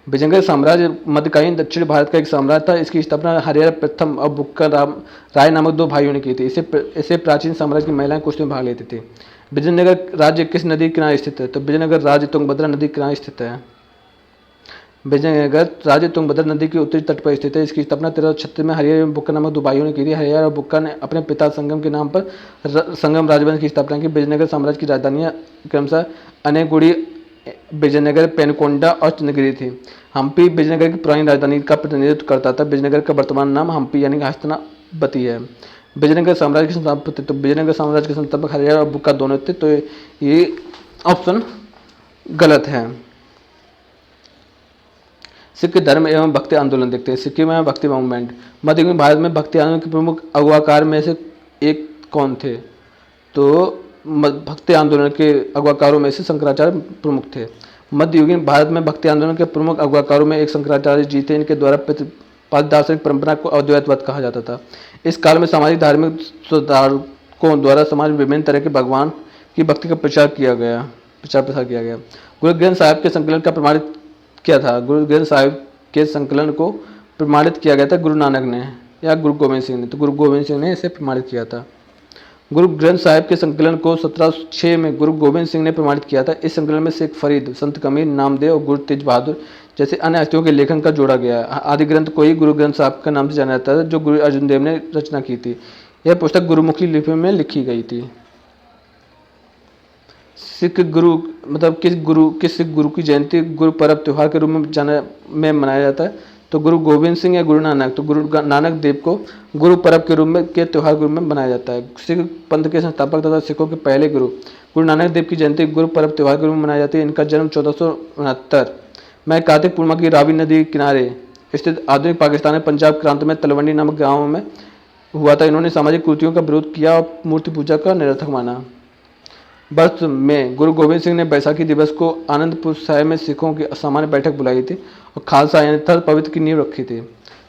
विजयनगर साम्राज्य मध्यकालीन दक्षिण भारत का एक साम्राज्य था। इसकी स्थापना हरिहर प्रथम और बुक्का राय नामक 2 भाइयों ने की थी। इसे प्राचीन साम्राज्य की महिलाएं कुश्ती में भाग लेती थी। विजयनगर राज्य किस नदी के किनारे स्थित है? तो विजयनगर राज्य तुंगभद्रा नदी के किनारे स्थित है। विजयनगर राज्य तुंगभद्रा नदी के उत्तरी तट पर स्थित है। इसकी स्थापना 1336 में हरिहर एवं बुक्का नामक 2 भाइयों ने की थी। हरिहर और बुक्का ने अपने पिता संगम के नाम पर संगम राजवंश की स्थापना की। विजयनगर साम्राज्य की राजधानियां क्रमशः अनेगुड़ी, विजयनगर, पेनकोंडा और चंद्रगिरी थी। हम्पी विजयनगर की पुरानी राजधानी का प्रतिनिधित्व करता था। विजयनगर का वर्तमान नाम हम्पी यानी हस्तनावती है। विजयनगर साम्राज्य के संस्थापक, तो विजयनगर साम्राज्य के संस्थापक हरिहर और बुक्का दोनों थे। तो ये ऑप्शन गलत है। सिख धर्म एवं भक्ति आंदोलन देखते हैं। सिक्किम एवं भक्ति मूवमेंट। मध्ययुगीन भारत में भक्ति आंदोलन के प्रमुख अगुवाकार में से एक कौन थे? तो भक्ति आंदोलन के अगुवाकारों में से शंकराचार्य प्रमुख थे। मध्ययुगीन भारत में भक्ति आंदोलन के प्रमुख अगुवाकारों में एक शंकराचार्य जी थे। इनके द्वारा प्रतिपादित दार्शनिक परंपरा को अद्वैतवाद कहा जाता था। इस काल में सामाजिक धार्मिक सुधारकों द्वारा समाज में विभिन्न तरह के भगवान की भक्ति का प्रचार प्रसार किया गया। गुरु ग्रंथ साहिब के संकलन का प्रमाणित किया था? गुरु ग्रंथ साहिब के संकलन को प्रमाणित किया गया था गुरु नानक ने या गुरु गोविंद सिंह ने? तो गुरु गोविंद सिंह ने इसे प्रमाणित किया था। गुरु ग्रंथ साहिब के संकलन को 1706 में गुरु गोविंद सिंह ने प्रमाणित किया था। इस संकलन में शेख फरीद, संत कबीर, नामदेव और गुरु तेज बहादुर जैसे अन्य हस्तियों के लेखन का जोड़ा गया है। आदि ग्रंथ को ही गुरु ग्रंथ साहिब का नाम से जाना जाता है, जो गुरु अर्जुन देव ने रचना की थी। यह पुस्तक गुरुमुखी लिपि में लिखी गई थी। सिख गुरु मतलब किस सिख गुरु की जयंती गुरु पर्व त्योहार के रूप में मनाया जाता है? तो गुरु गोविंद सिंह या गुरु नानक? तो गुरु नानक देव को गुरु पर्व के रूप में त्योहार के रूप में मनाया जाता है। सिख पंथ के संस्थापक तथा सिखों के पहले गुरु नानक देव की जयंती गुरु पर्व त्योहार के रूप में मनाई जाती है। इनका जन्म 1469 में कार्तिक पूर्णिमा की रावी नदी किनारे स्थित आधुनिक पाकिस्तान में पंजाब प्रांत में तलवंडी नामक गाँव में हुआ था। इन्होंने सामाजिक कुरीतियों का विरोध किया और मूर्ति पूजा का निरर्थक माना। वर्ष में गुरु गोविंद सिंह ने बैसाखी दिवस को आनंदपुर साहिब में सिखों की सामान्य बैठक बुलाई थी और खालसा यानी थर्ड पवित्र की नींव रखी थी।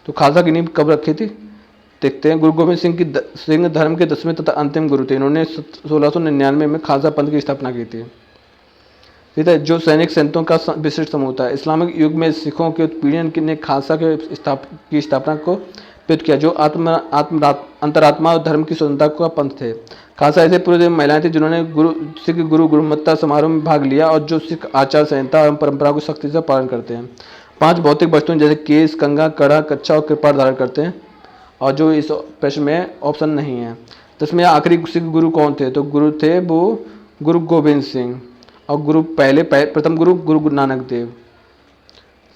तो खालसा की नींव कब रखी थी देखते हैं। गुरु गोविंद सिंह धर्म के 10वें तथा अंतिम गुरु थे। इन्होंने 1699 में खालसा पंथ की स्थापना की थी। ठीक है, जो सैनिक संतों का विशिष्ट समूह था। इस्लामिक युग में सिखों के उत्पीड़न ने खालसा की स्थापना को प्रेरित किया, जो अंतरात्मा और धर्म की स्वतंत्रता का पंथ थे। खालसा ऐसे पूरे महिलाएं थी जिन्होंने सिख गुरु गुरुमत्ता समारोह में भाग लिया और जो सिख आचार संहिता एवं परंपरा को सख्ती से पालन करते हैं। 5 भौतिक वस्तुएं जैसे केस, कंघा, कड़ा, कच्छा और कृपाण धारण करते हैं, और जो इस प्रश्न में ऑप्शन नहीं है। 10वें आखिरी सिख गुरु कौन थे? तो गुरु थे वो गुरु गोविंद सिंह, और प्रथम गुरु गुरु नानक देव।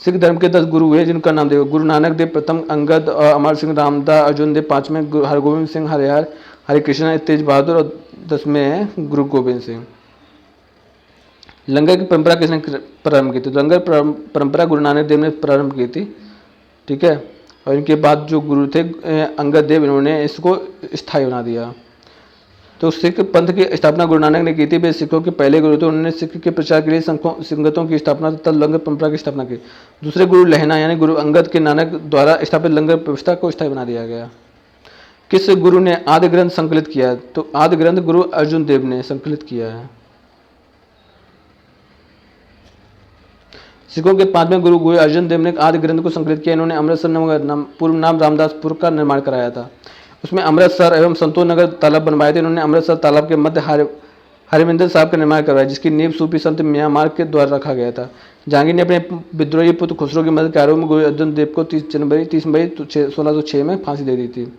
सिख धर्म के 10 गुरु हुए जिनका नाम देखो। गुरु नानक देव प्रथम, अंगद और अमर सिंह, रामदास, अर्जुन देव 5वें, हरगोविंद सिंह, हरिहर, हरिकृष्ण, तेज बहादुर, और 10वें गुरु गोविंद सिंह। लंगर की परंपरा किसने प्रारंभ की थी? लंगर परंपरा गुरु नानक देव ने प्रारंभ की थी। ठीक है, और इनके बाद जो गुरु थे अंगद देव, इन्होंने इसको स्थायी बना दिया। तो सिख पंथ की स्थापना गुरु नानक ने की थी। वे सिखों के पहले गुरु थे। उन्होंने सिख के प्रचार के लिए संगतों की स्थापना तथा लंगर परंपरा की स्थापना की। दूसरे गुरु लहना यानी गुरु अंगद के नानक द्वारा स्थापित लंगर व्यवस्था को स्थायी बना दिया गया। किस गुरु ने आदि ग्रंथ संकलित किया? तो आदि ग्रंथ गुरु अर्जुन देव ने संकलित किया है। सिखों के 5वें गुरु गुरु अर्जुन देव ने आदि ग्रंथ को संकलित किया। इन्होंने अमृतसर पूर्व नाम रामदासपुर का निर्माण कराया था। उसमें अमृतसर एवं संतोष नगर तालाब बनवाए थे। इन्होंने अमृतसर तालाब के मध्य हरिमंदिर साहब का निर्माण करवाया, जिसकी नींव सूफी संत म्यांमार के द्वारा रखा गया था। जहांगीर ने अपने विद्रोही पुत्र खुसरो की मदद के आरोप में गुरु अर्जुन देव को 30 मई 1606 में फांसी दे दी थी।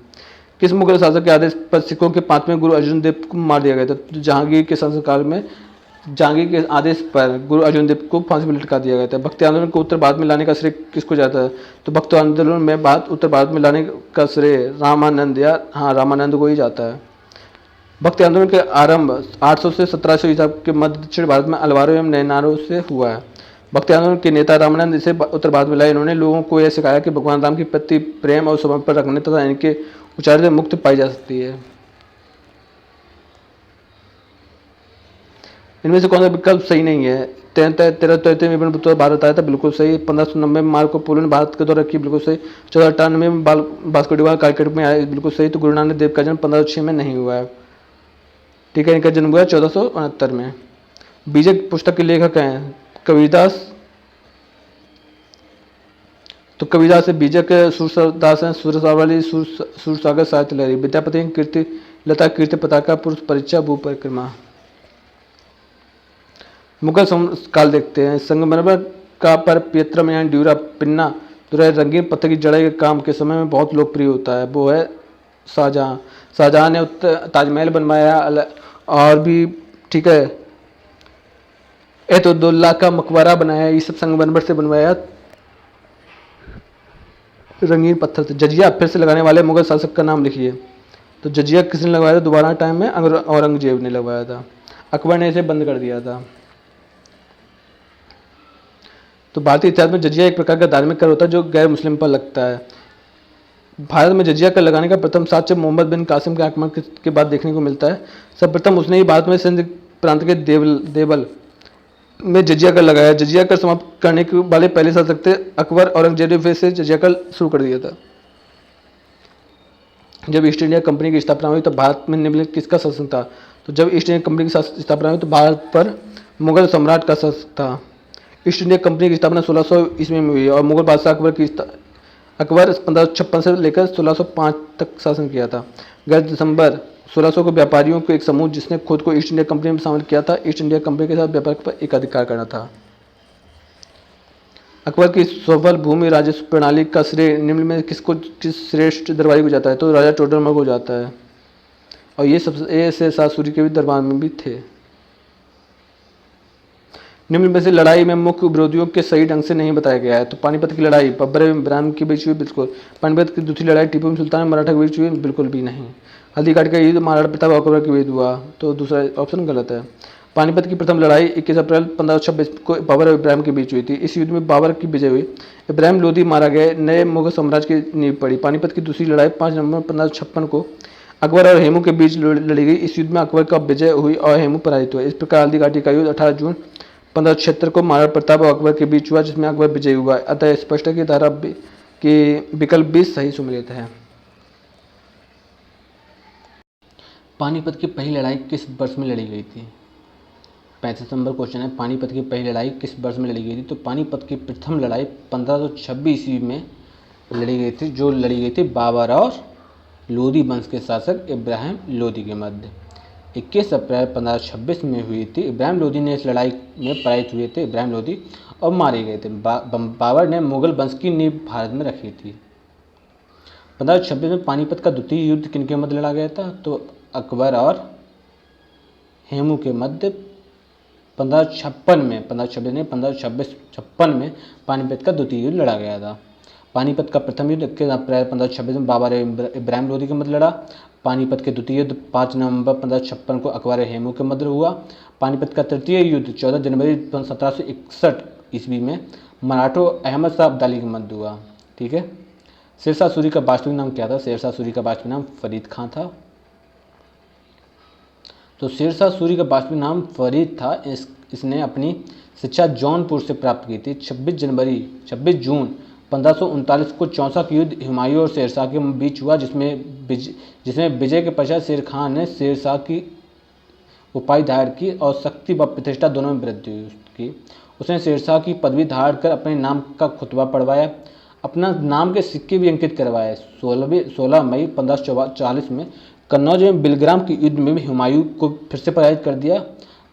किस मुगल शासक के आदेश पर सिखों के 5वें गुरु अर्जुन देव को मार दिया गया था? तो जहांगीर के शासनकाल में जहांगीर के आदेश पर गुरु अर्जुन देव को फांसी पर लटका दिया गया था। भक्ति आंदोलन को उत्तर भारत में लाने का श्रेय किसको जाता है? तो भक्ति आंदोलन में उत्तर भारत में लाने का श्रेय रामानंद को ही जाता है। भक्ति आंदोलन के आरंभ 800 से 1700 ईसा के मध्य दक्षिण भारत में अलवारों एवं नैनारों से हुआ है। भक्ति आंदोलन के नेता रामानंद इसे उत्तर भारत में लाए। इन्होंने लोगों को यह सिखाया कि भगवान राम के प्रति प्रेम और समर्पण रखने तथा इनके उच्चारण से मुक्ति पाई जा सकती है। इनमें से कौन सा विकल्प सही नहीं है? 1393 भारत आया था, बिल्कुल सही। 1590 में मार्को पोलो ने भारत के दौरा की, बिल्कुल सही। 1498 में वास्को डी गामा कालकट में आया, बिल्कुल सही। तो गुरु नानक देव का जन्म 1506 में नहीं हुआ है। ठीक है, इनका जन्म हुआ 1469 में। बीजक पुस्तक के लेखक हैं कबीरदास। तो कबीरदास से बीजक सूरदास हैं, सूरसावली, सूरसागर, साहित्य लहरी, विद्यापति, कीर्ति लता, कीर्ति पताका, पुरुष परीक्षा, भू परिक्रमा। मुगल काल देखते हैं। संगमरमर का पर पियत्रम यानी ड्यूरा पिन्ना जो रंगीन पत्थर की जड़े के काम के समय में बहुत लोकप्रिय होता है, वो है शाहजहां। शाहजहां ने ताजमहल बनवाया और भी, ठीक है, एतुल्लाह का मकबरा बनाया। ये सब संगमरमर से बनवाया, रंगीन पत्थर से। जजिया फिर से लगाने वाले मुगल शासक का नाम लिखिए। तो जजिया किसने लगवाया था? दोबारा टाइम में औरंगजेब ने लगवाया था। अकबर ने इसे बंद कर दिया था। तो भारतीय इतिहास में जजिया एक प्रकार का धार्मिक कर होता है जो गैर मुस्लिम पर लगता है। भारत में जजिया कर लगाने का प्रथम साक्ष्य मोहम्मद बिन कासिम के आक्रमण के बाद देखने को मिलता है। सर्वप्रथम उसने ही भारत में सिंध प्रांत के देवल में जजिया कर लगाया। जजिया कर समाप्त करने के वाले पहले शासक थे अकबर। औरंगजेब ने फिर से जजिया कर शुरू कर दिया था। जब ईस्ट इंडिया कंपनी की स्थापना हुई तो भारत में निम्नलिखित किसका शासन था? तो जब ईस्ट इंडिया कंपनी की स्थापना हुई तो भारत पर मुगल सम्राट का शासन था। ईस्ट इंडिया कंपनी की स्थापना 1600 ईस्वी में हुई और मुगल बादशाह अकबर 1556 से लेकर 1605 तक शासन किया था। 11 दिसंबर 1600 को व्यापारियों के एक समूह जिसने खुद को ईस्ट इंडिया कंपनी में शामिल किया था, ईस्ट इंडिया कंपनी के साथ व्यापार पर एकाधिकार करना था। अकबर की सफल भूमि राजस्व प्रणाली का श्रेय निम्न में किस श्रेष्ठ दरबारी को जाता है? तो राजा टोडरमल को जाता है, और ये शेरशाह सूरी के भी दरबार में भी थे। निम्न में से लड़ाई में मुख्य विरोधियों के सही ढंग से नहीं बताया गया है। तो पानीपत की लड़ाई बाबर एवं इब्राहिम के बीच हुई, बिल्कुल। पानीपत की दूसरी लड़ाई टीपू सुल्तान मराठा के बीच हुई, बिल्कुल भी नहीं। हल्दीघाटी का युद्ध महाराणा प्रताप अकबर के बीच हुआ, तो दूसरा ऑप्शन गलत है। पानीपत की प्रथम लड़ाई 21 अप्रैल 1526 को बाबर और इब्राहिम के बीच हुई थी। इस युद्ध में बाबर की विजय हुई, इब्राहिम लोधी मारा गया, नए मुगल साम्राज्य की नींव पड़ी। पानीपत की दूसरी लड़ाई 5 नवंबर 1556 को अकबर और हेमू के बीच लड़ी गई। इस युद्ध में अकबर का विजय हुई और हेमू पराजित हुआ। इस प्रकार हल्दीघाटी का युद्ध 18 जून 1576 को महाराणा प्रताप और अकबर के बीच हुआ, जिसमें अकबर विजयी हुआ। अतः स्पष्ट है कि धारा की विकल्प 20 सही सुमेलित है। पानीपत की पहली लड़ाई किस वर्ष में लड़ी गई थी? 35 नंबर क्वेश्चन है, पानीपत की पहली लड़ाई किस वर्ष में लड़ी गई थी? तो पानीपत की प्रथम लड़ाई 1526 ईस्वी में लड़ी गई थी, जो लड़ी गई थी बाबर और लोदी वंश के शासक इब्राहिम लोदी के मध्य। 21 अप्रैल 1526 में हुई थी। इब्राहिम लोदी ने इस लड़ाई में पराजित हुए थे इब्राहिम लोदी और मारे गए थे। बाबर ने मुगल वंश की नींव भारत में रखी थी। 1526 में पानीपत का द्वितीय युद्ध किनके मध्य लड़ा गया था? तो अकबर और हेमू के मध्य 1556 में, 1526 नहीं 1556 में पानीपत का द्वितीय युद्ध लड़ा गया था। पानीपत का प्रथम युद्ध 21 अप्रैल 1526 में बाबर इब्राहिम लोदी के मध्य लड़ा। पानीपत के द्वितीय युद्ध 5 नवंबर 1556 को अकबर हेमू के मध्य हुआ। पानीपत का तृतीय युद्ध 14 जनवरी 1761 ईस्वी में मराठों अहमद शाह अब्दाली के मध्य हुआ। ठीक है। शेरशाह सूरी का वास्तविक नाम क्या था? शेरशाह सूरी का वास्तविक नाम फरीद खां था। तो शेरशाह सूरी का वास्तविक नाम फरीद था। इसने अपनी शिक्षा जौनपुर से प्राप्त की थी। 26 जून 1539 को चौसा का युद्ध हुमायूं और शेरशाह के बीच हुआ, जिसमें विजय के पश्चात शेर खान ने शेरशाह की उपाधि धारण की और शक्ति व प्रतिष्ठा दोनों में वृद्धि हुई उसकी। उसने शेरशाह की पदवी धारण कर अपने नाम का खुतबा पढ़वाया, अपना नाम के सिक्के भी अंकित करवाए। 16 मई 1540 में कन्नौज में बिलग्राम के युद्ध में भी हुमायूं को फिर से पराजित कर दिया।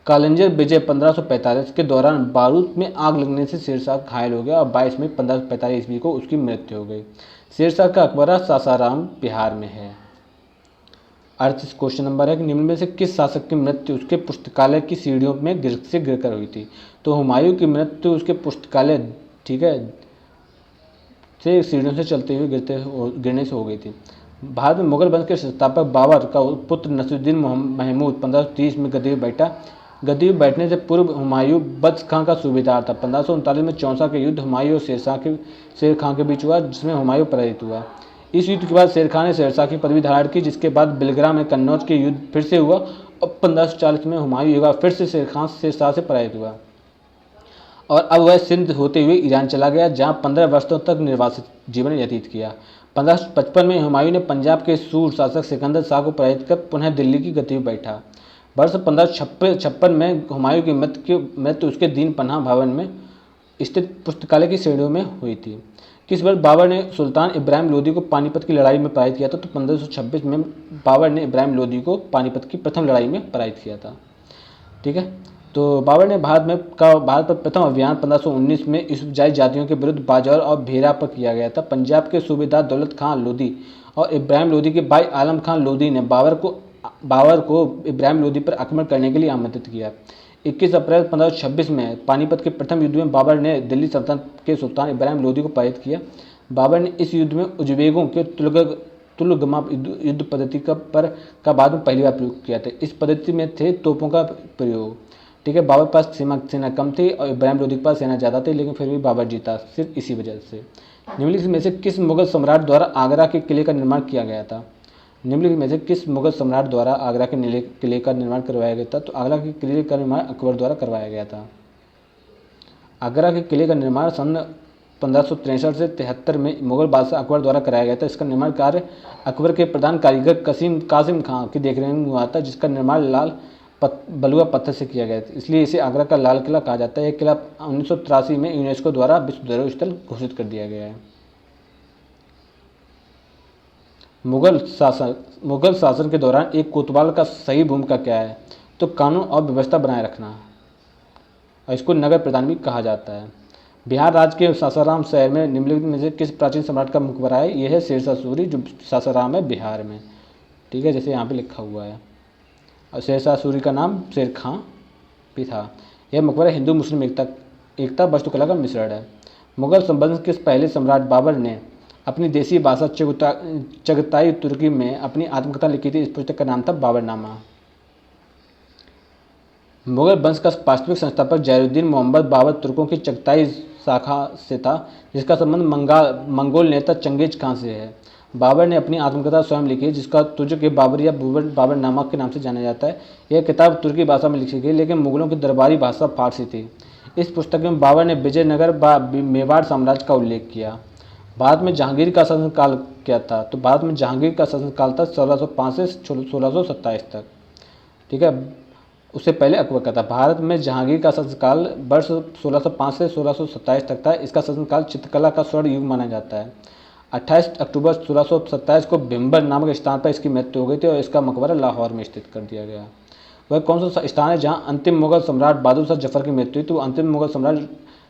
कालंजर विजय 1545 के दौरान बारूद में आग लगने से शेरशाह घायल हो गया और 22 मई 1545 ईस्वी को उसकी मृत्यु हो गई। शेरशाह का मकबरा सासाराम बिहार में है। 38 क्वेश्चन नंबर है कि निम्न में से किस शासक की मृत्यु उसके पुस्तकालय की सीढ़ियों में गिरकर हुई थी? तो हुमायूं की मृत्यु उसके पुस्तकालय, ठीक है, से सीढ़ियों से चलते हुए गिरने से हो गई थी। भारत में मुगल वंश के संस्थापक बाबर का पुत्र नसीरुद्दीन महमूद 1530 में गद्दी पर बैठा। गद्दी पर बैठने से पूर्व हुमायूं बख्श खां का सूबेदार था। 1539 में चौसा के युद्ध हुमायूं और शेर खां के बीच हुआ, जिसमें हुमायूं पराजित हुआ। इस युद्ध के बाद शेर खां ने शेरशाह की पदवी धारण की, जिसके बाद बिलग्राम में कन्नौज के युद्ध फिर से हुआ और 1540 में हुमायूं एक बार फिर से शेरशाह से पराजित हुआ और अब वह सिंध होते हुए ईरान चला गया, जहां 15 वर्षों तक निर्वासित जीवन व्यतीत किया। 1555 में हुमायूं ने पंजाब के सूर शासक सिकंदर शाह को पराजित कर पुनः दिल्ली की गद्दी पर बैठा। वर्ष 1556 में हुमायूं की मृत्यु उसके दीन पनाह भवन में स्थित पुस्तकालय की श्रेणियों में हुई थी। किस वर्ष बाबर ने सुल्तान इब्राहिम लोदी को पानीपत की लड़ाई में पराजित किया था? तो 1526 में बाबर ने इब्राहिम लोदी को पानीपत की प्रथम लड़ाई में पराजित किया था। ठीक है। तो बाबर ने भारत पर प्रथम अभियान 1519 में यूसुफजाई जातियों के विरुद्ध बाजौर और भेरा पर किया गया था। पंजाब के सूबेदार दौलत खां लोदी और इब्राहिम लोदी के भाई आलम खान लोदी ने बाबर को इब्राहिम लोदी पर आक्रमण करने के लिए आमंत्रित किया। 21 अप्रैल 1526 में पानीपत के प्रथम युद्ध में बाबर ने दिल्ली सल्तनत के सुल्तान इब्राहिम लोदी को पराजित किया। बाबर ने इस युद्ध में उज़्बेकों के तुलगमा युद्ध पद्धति का बाद में पहली बार प्रयोग किया था। इस पद्धति में थे तोपों का प्रयोग। ठीक है। बाबर के पास सेना कम थी और इब्राहिम लोदी के पास सेना ज़्यादा थी, लेकिन फिर भी बाबर जीता, सिर्फ इसी वजह से। निम्नलिखित में से किस मुगल सम्राट द्वारा आगरा के किले का निर्माण किया गया था? निम्नलिखित में से किस मुगल सम्राट द्वारा आगरा के किले का निर्माण करवाया गया था? तो आगरा के किले का निर्माण अकबर द्वारा करवाया गया था। आगरा के किले का निर्माण सन 1563 से 73 में मुगल बादशाह अकबर द्वारा कराया गया था। इसका निर्माण कार्य अकबर के प्रधान कारीगर कासिम खां की देखरेख में हुआ था, जिसका निर्माण लाल बलुआ पत्थर से किया गया था, इसलिए इसे आगरा का लाल किला कहा जाता है। यह किला 1983 में यूनेस्को द्वारा विश्व धरोहर स्थल घोषित कर दिया गया है। मुगल शासन के दौरान एक कोतवाल का सही भूमिका क्या है? तो कानून और व्यवस्था बनाए रखना, और इसको नगर प्रधान भी कहा जाता है। बिहार राज्य के सासाराम शहर में निम्नलिखित में से किस प्राचीन सम्राट का मकबरा है? यह है शेरशाह सूरी, जो सासाराम है बिहार में। ठीक है, जैसे यहाँ पे लिखा हुआ है। और शेरशाह सूरी का नाम शेर खां भी था। यह मकबरा हिंदू मुस्लिम एकता वास्तुकला का मिश्रण है। मुगल संबंध के पहले सम्राट बाबर ने अपनी देसी भाषा चगताई तुर्की में अपनी आत्मकथा लिखी थी। इस पुस्तक का नाम था बाबरनामा। मुगल वंश का वास्तविक संस्थापक जैनुद्दीन मोहम्मद बाबर तुर्कों की चगताई शाखा से था, जिसका संबंध मंगोल नेता चंगेज खान से है। बाबर ने अपनी आत्मकथा स्वयं लिखी है, जिसका तुर्क के बाबर या बाबरनामा के नाम से जाना जाता है। यह किताब तुर्की भाषा में लिखी गई, लेकिन मुगलों की दरबारी भाषा फारसी थी। इस पुस्तक में बाबर ने विजयनगर मेवाड़ साम्राज्य का उल्लेख किया। भारत में जहांगीर का शासनकाल क्या था? तो भारत में जहांगीर का शासनकाल था 1605 से 1627 तक। ठीक है। उससे पहले अकबर का था। भारत में जहांगीर का शासनकाल वर्ष 1605 से 1627 तक था। इसका शासनकाल चित्रकला का स्वर्ण युग माना जाता है। 28 अक्टूबर 1627 को भिम्बर नामक स्थान पर इसकी मृत्यु हो गई थी और इसका मकबरा लाहौर में स्थित कर दिया गया। वह कौन सा स्थान है जहां अंतिम मुगल सम्राट बहादुर शाह जफर की मृत्यु हुई? तो अंतिम मुगल सम्राट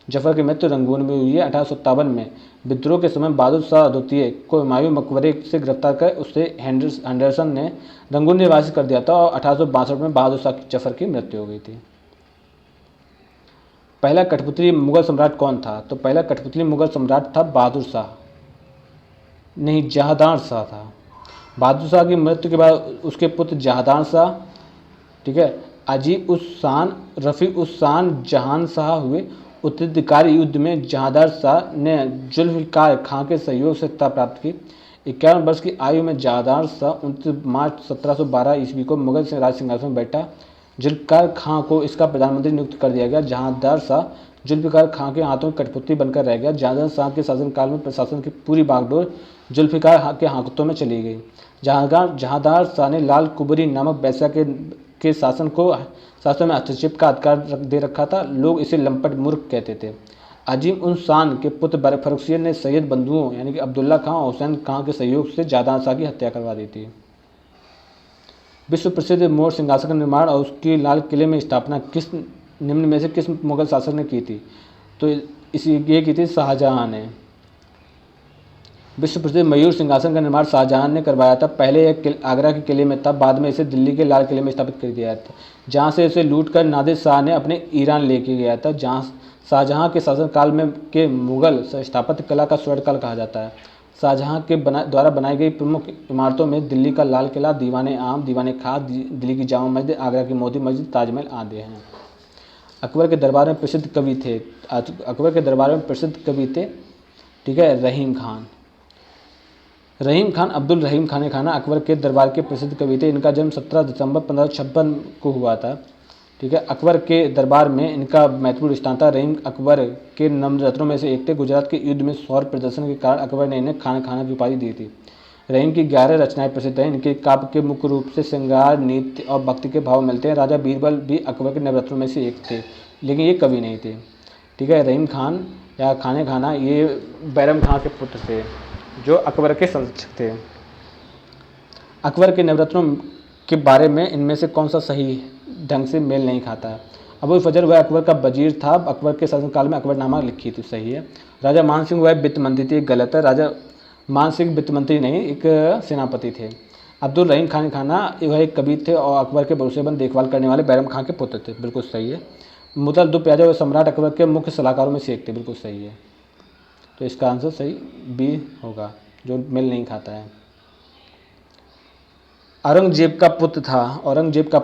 जफर की मृत्यु रंगून में हुई है 1857 में। विद्रोह के समय बहादुर शाह द्वितीय को हुमायूं मकबरे से गिरफ्तार कर उसे हेंडरसन ने रंगून निवासी कर दिया था और 1862 में बहादुर शाह जफर की मृत्यु हो गई थी। पहला कठपुतली मुगल सम्राट कौन था? तो पहला कठपुतली मुगल सम्राट था बहादुर शाह, नहीं जहांदार शाह था। बहादुर शाह की मृत्यु के बाद उसके पुत्र जहांदार शाह, ठीक है, अजीब उस शान, रफ़ी उस शान जहान शाह हुए। उत्तराधिकारी युद्ध में जहांदार शाह ने जुल्फ़िकार खां के सहयोग से सत्ता प्राप्त की। 51 वर्ष की आयु में जहांदार शाह 29 मार्च 1712 ईस्वी को मुगल राज सिंहासन में बैठा। जुल्फ़िकार खां को इसका प्रधानमंत्री नियुक्त कर दिया गया। जहांदार शाह जुल्फ़िकार खां के हाथों में कठपुतली बनकर रह गया। जहांदार शाह के शासनकाल में प्रशासन की पूरी बागडोर जुल्फ़िकार के हाथों में चली गई। जहांदार शाह ने लाल कुबरी नामक वेश्या के शासन में हस्तक्षेप का अधिकार दे रखा था। लोग इसे लंपट मूर्ख कहते थे। अजीम उन शान के पुत्र फर्रुखसियर ने सैयद बंधुओं यानी कि अब्दुल्ला खां और हुसैन खां के सहयोग से जहांदार शाह की हत्या करवा दी थी। विश्व प्रसिद्ध मोर सिंहासन का निर्माण और उसकी लाल किले में स्थापना निम्न में से किस मुगल शासक ने की थी? तो ये की थी शाहजहां ने। विश्व प्रसिद्ध मयूर सिंहासन का निर्माण शाहजहां ने करवाया था। पहले यह आगरा के किले में था, बाद में इसे दिल्ली के लाल किले में स्थापित कर दिया था, जहां से इसे लूटकर नादिर शाह ने अपने ईरान लेके गया था। जहां शाहजहां के शासनकाल में के मुगल स्थापत्य कला का स्वर्णकाल कहा जाता है। शाहजहां के द्वारा बनाई गई प्रमुख इमारतों में दिल्ली का लाल किला, दीवाने आम, दीवाने खास, दिल्ली की जामा मस्जिद, आगरा की मोती मस्जिद, ताजमहल आदि हैं। अकबर के दरबार में प्रसिद्ध कवि थे। अकबर के दरबार में प्रसिद्ध कवि थे, ठीक है, रहीम खान। रहीम खान अब्दुल रहीम खान अकबर के दरबार के प्रसिद्ध कवि थे। इनका जन्म 17 दिसंबर 1556 को हुआ था, ठीक है। अकबर के दरबार में इनका महत्वपूर्ण स्थान था। रहीम अकबर के नवरत्नों में से एक थे। गुजरात के युद्ध में शौर्य प्रदर्शन के कारण अकबर ने इन्हें खाना की उपाधि दी थी। रहीम की 11 रचनाएं प्रसिद्ध हैं। इनके काव्य के मुख्य रूप से श्रृंगार, नीति और भक्ति के भाव मिलते हैं। राजा बीरबल भी अकबर के नवरत्नों में से एक थे, लेकिन ये कवि नहीं थे, ठीक है। रहीम खान या खाना ये बैरम खां के पुत्र थे जो अकबर के संरक्षक थे। अकबर के नवरत्नों के बारे में इनमें से कौन सा सही ढंग से मेल नहीं खाता है? अबुल फजल वह अकबर का वजीर था। अकबर के शासनकाल में अकबरनामा लिखी थी, सही है। राजा मान सिंह वह वित्त मंत्री थे, गलत है। राजा मान सिंह वित्त मंत्री नहीं, एक सेनापति थे। अब्दुल रहीम खाना वह एक कवि थे और अकबर के भरोसेमंद देखभाल करने वाले बैरम खां के पुत्र थे, बिल्कुल सही है। मुतल दो प्याजा वह सम्राट अकबर के मुख्य सलाहकारों में से एक थे, बिल्कुल सही है। तो इसका आंसर सही बी होगा, जो मेल नहीं खाता है। औरंगजेब का पुत्र था। औरंगजेब का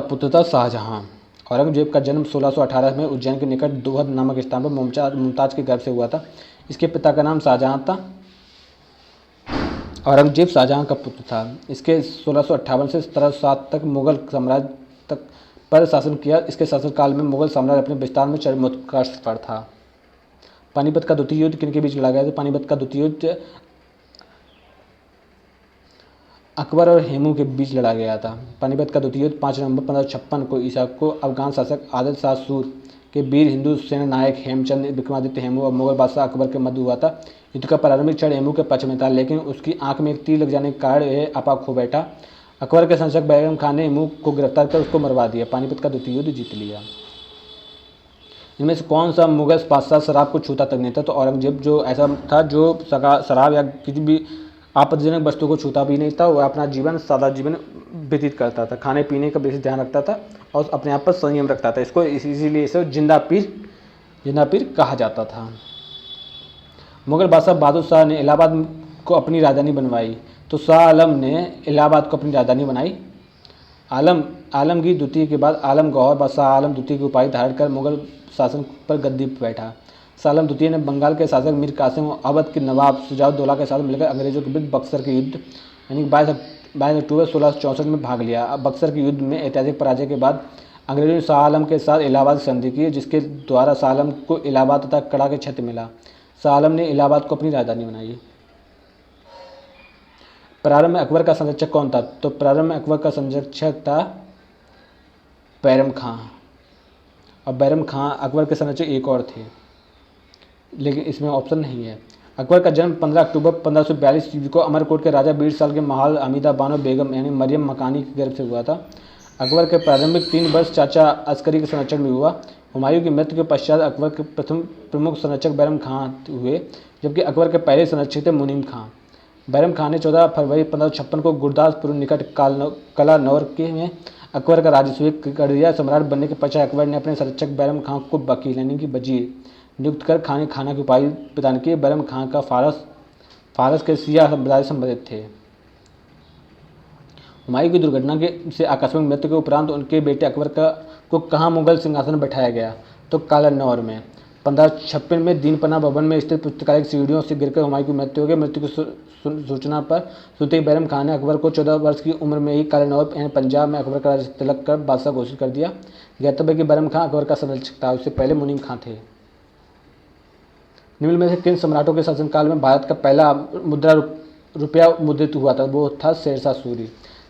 पुत्र था शाहजहां। औरंगजेब का जन्म 1618 में उज्जैन के निकट दोहद नामक स्थान पर मुमताज के गर्भ से हुआ था। इसके पिता का नाम शाहजहां था। औरंगजेब शाहजहां का पुत्र था। इसके 1658 से 1707 तक मुगल साम्राज्य तक पर शासन किया। इसके शासनकाल में मुगल साम्राज्य अपने विस्तार में चरमोत्कर्ष पर था। पानीपत का द्वितीय युद्ध किनके बीच लड़ा गया था? पानीपत का द्वितीय युद्ध अकबर और हेमू के बीच लड़ा गया था। पानीपत का द्वितीय युद्ध 5 नवंबर 1556 को ईसा को अफगान शासक आदिल शाह सूर के वीर हिंदू सेना नायक हेमचंद विक्रमादित्य हेमू और मुगल बादशाह अकबर के मध्य हुआ था। युद्ध का प्रारंभिक क्षण हेमू के पक्ष में था, लेकिन उसकी आंख में एक तीर लग जाने के कारण यह आपा खो बैठा। अकबर के संरक्षक बैरम खान ने हेमू को गिरफ्तार कर उसको मरवा दिया। पानीपत का द्वितीय युद्ध जीत लिया। इनमें से कौन सा मुगल बादशाह शराब को छूता तक नहीं था? तो औरंगजेब जो ऐसा था जो शराब या किसी भी आपत्तिजनक वस्तु को छूता भी नहीं था। वह अपना जीवन सादा जीवन व्यतीत करता था, खाने पीने का विशेष ध्यान रखता था और अपने आप पर संयम रखता था। इसको इसीलिए इसे जिंदा पीर कहा जाता था। मुगल बादशाह बहादुर शाह ने इलाहाबाद को अपनी राजधानी बनवाई, तो शाह आलम ने इलाहाबाद को अपनी राजधानी बनाई। आलमगीर द्वितीय के बाद आलम गौहर बादशाह आलम द्वितीय की उपाधि धारण कर मुगल शासन पर गद्दी पर बैठा। शाह आलम द्वितीय ने बंगाल के शासक मीर कासिम और अवध के नवाब शुजाउद्दौला के साथ मिलकर अंग्रेजों के विरुद्ध बक्सर के युद्ध यानी 22 अक्टूबर 1664 में भाग लिया। बक्सर के युद्ध में ऐतिहासिक पराजय के बाद अंग्रेजों ने शाह आलम के साथ इलाहाबाद संधि की, जिसके द्वारा शाह आलम को इलाहाबाद तथा कड़ा के क्षेत्र मिला। शाह आलम ने इलाहाबाद को अपनी राजधानी बनाई। प्रारंभ में अकबर का संरक्षक कौन था? तो प्रारंभ में अकबर का संरक्षक था बैरम खां। और बैरम खां अकबर के संरक्षक एक और थे, लेकिन इसमें ऑप्शन नहीं है। अकबर का जन्म 15 अक्टूबर 1542 ईस्वी को अमरकोट के राजा बीरसाल के महाल हमीदा बानो बेगम यानी मरियम मकानी के गर्भ से हुआ था। अकबर के प्रारंभिक 3 वर्ष चाचा अस्करी के संरक्षण में हुआ। हुमायूं की मृत्यु के पश्चात अकबर के प्रथम प्रमुख संरक्षक बैरम खां हुए, जबकि अकबर के पहले संरक्षक थे मुनीम खां। बैरम खां ने 14 फरवरी 1556 को गुरदासपुर निकट कलानौर में अकबर का राजस्वीय कर दिया। सम्राट बनने के पश्चात अकबर ने अपने संरक्षक बैरम खां को वकील यानी कि वजीर नियुक्त कर खाने खाना की उपाधि प्रदान की। बैरम खां का फारस के सिया समुदाय से संबंधित थे। हुमायूं की दुर्घटना से आकस्मिक मृत्यु के उपरांत उनके बेटे अकबर को कहाँ मुगल सिंहासन पर बैठाया गया? तो कालानौर में। 1556 में दीनपना भवन में स्थित पुस्तकालय की सीढ़ियों से गिरकर हुमायूं की मृत्यु हो गई। मृत्यु की सूचना पर सुनते ही बैरम खान ने अकबर को 14 वर्ष की उम्र में ही कालानौर यानी पंजाब में अकबर का राज तिलक कर बादशाह घोषित कर दिया। ज्ञातव्य कि बैरम खां अकबर का संरक्षक था, उससे पहले मुनीम खां थे। निम्न में से किन सम्राटों के शासनकाल में भारत का पहला रुपया मुद्रित हुआ था? वो था शेरशाह सूरी।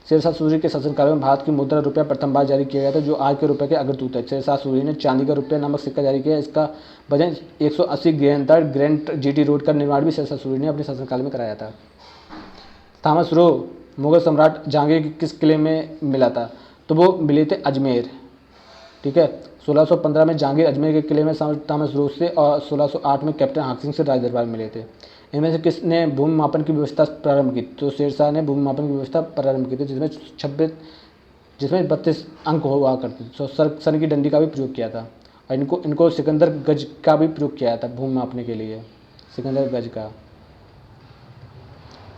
शेरशाह सूरी के शासनकाल में भारत की मुद्रा रुपया प्रथम बार जारी किया गया था, जो आज के रुपये के अग्रदूत है। शेरशाह सूरी ने चांदी का रुपया नामक सिक्का जारी किया। इसका वजन 180 ग्रैंड जीटी रोड का निर्माण भी शेरशाह सूरी ने अपने शासनकाल में कराया था। थॉमस रो मुगल सम्राट जहांगीर के किस किले में मिला था? तो वो मिले थे अजमेर। ठीक है, 1615 में जहांगीर अजमेर के किले में थॉमस रो से और 1608 में कैप्टन हाक सिंह से राज दरबार में मिले थे। इनमें से किसने भूमि मापन की व्यवस्था प्रारंभ की? तो शेरशाह ने भूमि मापन की व्यवस्था प्रारंभ की थी, जिसमें 32 अंक हुआ करते थे। सन की डंडी का भी प्रयोग किया था। और इनको सिकंदर गज का भी प्रयोग किया था भूमि मापने के लिए, सिकंदर गज का।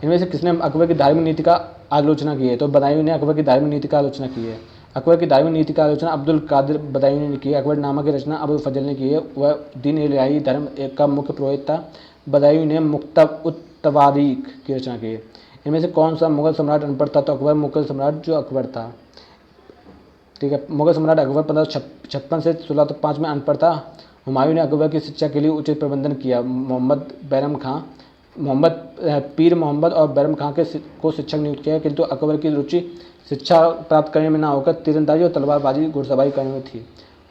इनमें से किसने अकबर की धार्मिक नीति का आलोचना की है? तो बदायूं ने अकबर की धार्मिक नीति का आलोचना की है। अकबर की धार्मिक नीति का आलोचना अब्दुल कादिर बदायूं ने की है। अकबरनामा की रचना अबुल फजल ने की है। वह दीन इलाही धर्म का मुख्य पुरोहित था। बदायूं ने मुक्तवारीक की रचना की है। इनमें से कौन सा मुगल सम्राट अनपढ़ था? तो अकबर मुगल सम्राट जो अकबर था। ठीक है, मुगल सम्राट अकबर 1556 से 1605 में अनपढ़ था। हुमायूं ने अकबर की शिक्षा के लिए उचित प्रबंधन किया। पीर मोहम्मद और बैरम खां को शिक्षक नियुक्त किया, किंतु अकबर की रुचि शिक्षा प्राप्त करने में न होकर तीरंदाजी और तलवारबाजी घुड़सवारी करने में थी।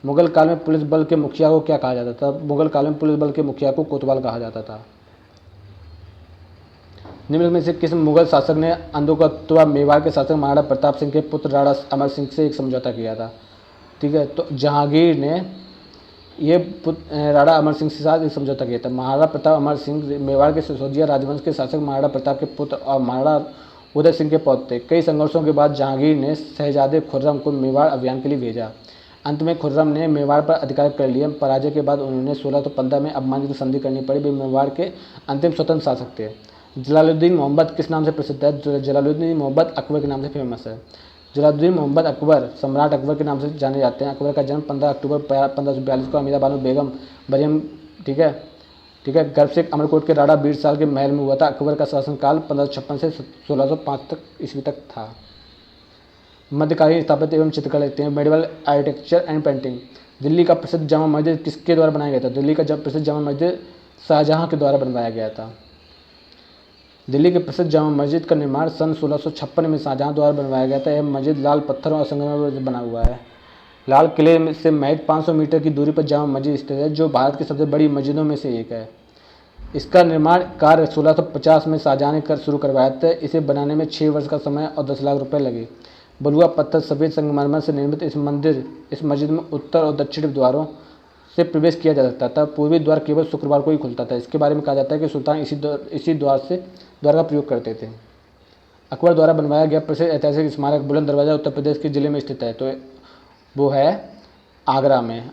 मुगल काल में पुलिस बल के मुखिया को क्या कहा जाता था? मुगल काल में पुलिस बल के मुखिया को कोतवाल कहा जाता था। निम्न में से किस मुगल शासक ने अंधोकत्वा मेवाड़ के शासक महाराणा प्रताप सिंह के पुत्र राणा अमर सिंह से एक समझौता किया था? ठीक है, तो जहांगीर ने ये राणा अमर सिंह के साथ एक समझौता किया था। महाराणा प्रताप अमर सिंह मेवाड़ के सिसोदिया राजवंश के शासक महाराणा प्रताप के पुत्र और महाराणा उदय सिंह के पौत्र थे। कई संघर्षों के बाद जहांगीर ने शहजादे खुर्रम को मेवाड़ अभियान के लिए भेजा। अंत में खुर्रम ने मेवाड़ पर अधिकार कर लिया। पराजय के बाद उन्होंने 1615 में अपमानजनक संधि करनी पड़ी। वे मेवाड़ के अंतिम स्वतंत्र शासक थे। जलालुद्दीन मोहम्मद किस नाम से प्रसिद्ध है? जलालुद्दीन मोहम्मद अकबर के नाम से फेमस है। जलालुद्दीन मोहम्मद अकबर सम्राट अकबर के नाम से जाने जाते हैं। अकबर का जन्म 15 अक्टूबर 1542 को हमीदा बानो बेगम मरियम ठीक है गर्भ से अमरकोट के राणा बीरसाल के महल में हुआ था। अकबर का शासनकाल 1556 से 1605 तक ईस्वी तक था। मध्यकालीन स्थापत्य एवं चित्रकला लिखते हैं। Medieval architecture and painting. Delhi का प्रसिद्ध जामा मस्जिद किसके द्वारा बनाया गया था? दिल्ली का प्रसिद्ध जामा मस्जिद शाहजहां के द्वारा बनवाया गया था। दिल्ली के प्रसिद्ध जामा मस्जिद का निर्माण सन 1656 में शाहजहां द्वारा बनवाया गया था। यह मस्जिद लाल पत्थर और संगमरमर से बना हुआ है। लाल किले से महज 500 मीटर की दूरी पर जामा मस्जिद स्थित है, जो भारत की सबसे बड़ी मस्जिदों में से एक है। इसका निर्माण कार्य 1650 में शाहजहां ने शुरू करवाया था। इसे बनाने में 6 वर्ष का समय और 10 लाख रुपए लगे। बलुआ पत्थर सफ़ेद संगमरमर से निर्मित इस मस्जिद में उत्तर और दक्षिण द्वारों से प्रवेश किया जा सकता था। पूर्वी द्वार केवल शुक्रवार को ही खुलता था। इसके बारे में कहा जाता है कि सुल्तान इसी द्वार का प्रयोग करते थे। अकबर द्वारा बनवाया गया प्रसिद्ध ऐतिहासिक स्मारक बुलंद दरवाज़ा उत्तर प्रदेश के जिले में स्थित है। तो वो है आगरा में।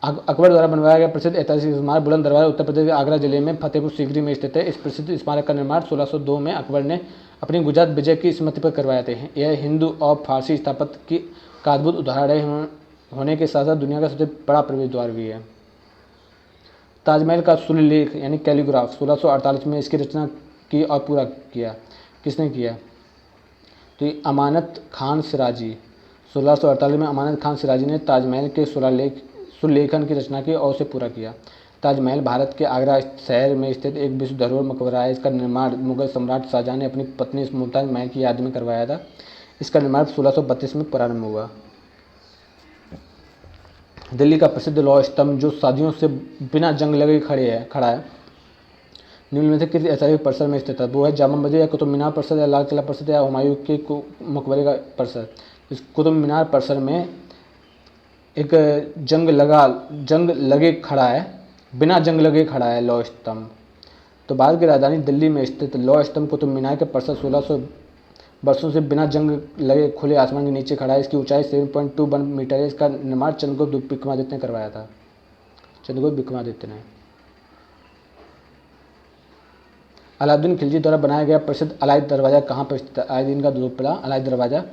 अकबर द्वारा बनवाया गया प्रसिद्ध ऐतिहासिक स्मारक बुलंद दरवाज़ा उत्तर प्रदेश के आगरा जिले में फतेहपुर सीकरी में स्थित है। इस प्रसिद्ध स्मारक का निर्माण 1602 में अकबर ने अपनी गुजरात विजय की स्मृति पर करवाए थे। यह हिंदू और फारसी स्थापत्य का अद्भुत उदाहरण होने के साथ साथ दुनिया का सबसे बड़ा प्रवेश द्वार भी है। ताजमहल का सुल्लेख यानी कैलीग्राफ 1648 में इसकी रचना की और पूरा किया। किसने किया? तो ये अमानत खान सिराजी। 1648 में अमानत खान सिराजी ने ताजमहल के सुल्लेखन की रचना की और उसे पूरा किया। ताजमहल भारत के आगरा शहर में स्थित एक विश्व धरोहर मकबरा है। इसका निर्माण मुगल सम्राट शाहजहां ने अपनी पत्नी मुमताज महल की याद में करवाया था। इसका निर्माण 1632 में प्रारंभ हुआ। दिल्ली का प्रसिद्ध लौह स्तंभ जो सदियों से बिना जंग लगे खड़ा है, निम्न में से किसी ऐतिहासिक परिसर में स्थित है? वो है जामा मस्जिद या कुतुब मीनार परिसर या लाल किला परिसर या हुमायूं के मकबरे का परिसर। इस कुतुब मीनार परिसर में एक जंग लगे खड़ा है, बिना जंग लगे खड़ा है लौह स्तंभ। तो भारत की राजधानी दिल्ली में स्थित लौह स्तंभ कुतुब मीनार के परिसर 1600 वर्षों से बिना जंग लगे खुले आसमान के नीचे खड़ा है। इसकी ऊंचाई 7.21 मीटर है। इसका निर्माण चंद्रगुप्त विक्रमादित्य ने करवाया था। चंद्रगुप्त विक्रमादित्य ने। अलाउद्दीन खिलजी द्वारा बनाया गया प्रसिद्ध अलाई दरवाज़ा कहाँ पर स्थित है? अलाउद्दीन का दुर्लभ अलाई दरवाज़ा,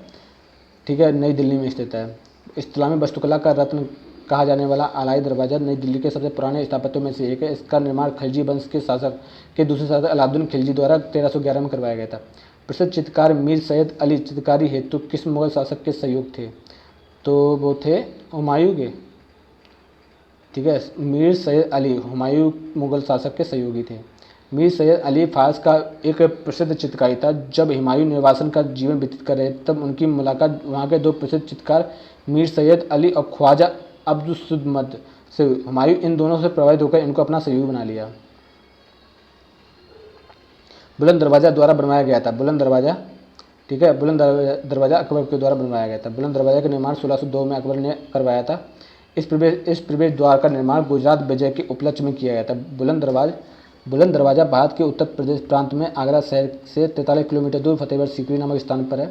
ठीक है, नई दिल्ली में स्थित है। इस्लामी वास्तुकला का रत्न कहा जाने वाला अलाई दरवाज़ा नई दिल्ली के सबसे पुराने स्थापत्यों में से एक है। इसका निर्माण खिलजी वंश के शासक के दूसरे शासक अलाउद्दीन खिलजी द्वारा 1311 में करवाया गया था। प्रसिद्ध चित्रकार मीर सैयद अली चित्रकारी हेतु किस मुगल शासक के सहयोग थे? तो वो थे हुमायूं के, ठीक है। मीर सैयद अली हुमायूं मुगल शासक के सहयोगी थे। मीर सैयद अली फारस का एक प्रसिद्ध चित्रकारी था। जब हुमायूं निर्वासन का जीवन व्यतीत कर रहे तब उनकी मुलाकात वहाँ के दो प्रसिद्ध चित्रकार मीर सैयद अली और ख्वाजा अब्दुस्समद से। हुमायूं इन दोनों से प्रभावित होकर इनको अपना सहयोगी बना लिया। बुलंद दरवाज़ा द्वारा बनवाया गया था। बुलंद दरवाज़ा, ठीक है, बुलंद दरवाज़ा अकबर के द्वारा बनवाया गया था। बुलंद दरवाज़ा का निर्माण 1602 में अकबर ने करवाया था। इस प्रवेश द्वार का निर्माण गुजरात विजय के उपलक्ष्य में किया गया था। बुलंद दरवाज़ा भारत के उत्तर प्रदेश प्रांत में आगरा शहर से 43 किलोमीटर दूर फतेहगढ़ सीकरी नामक स्थान पर है।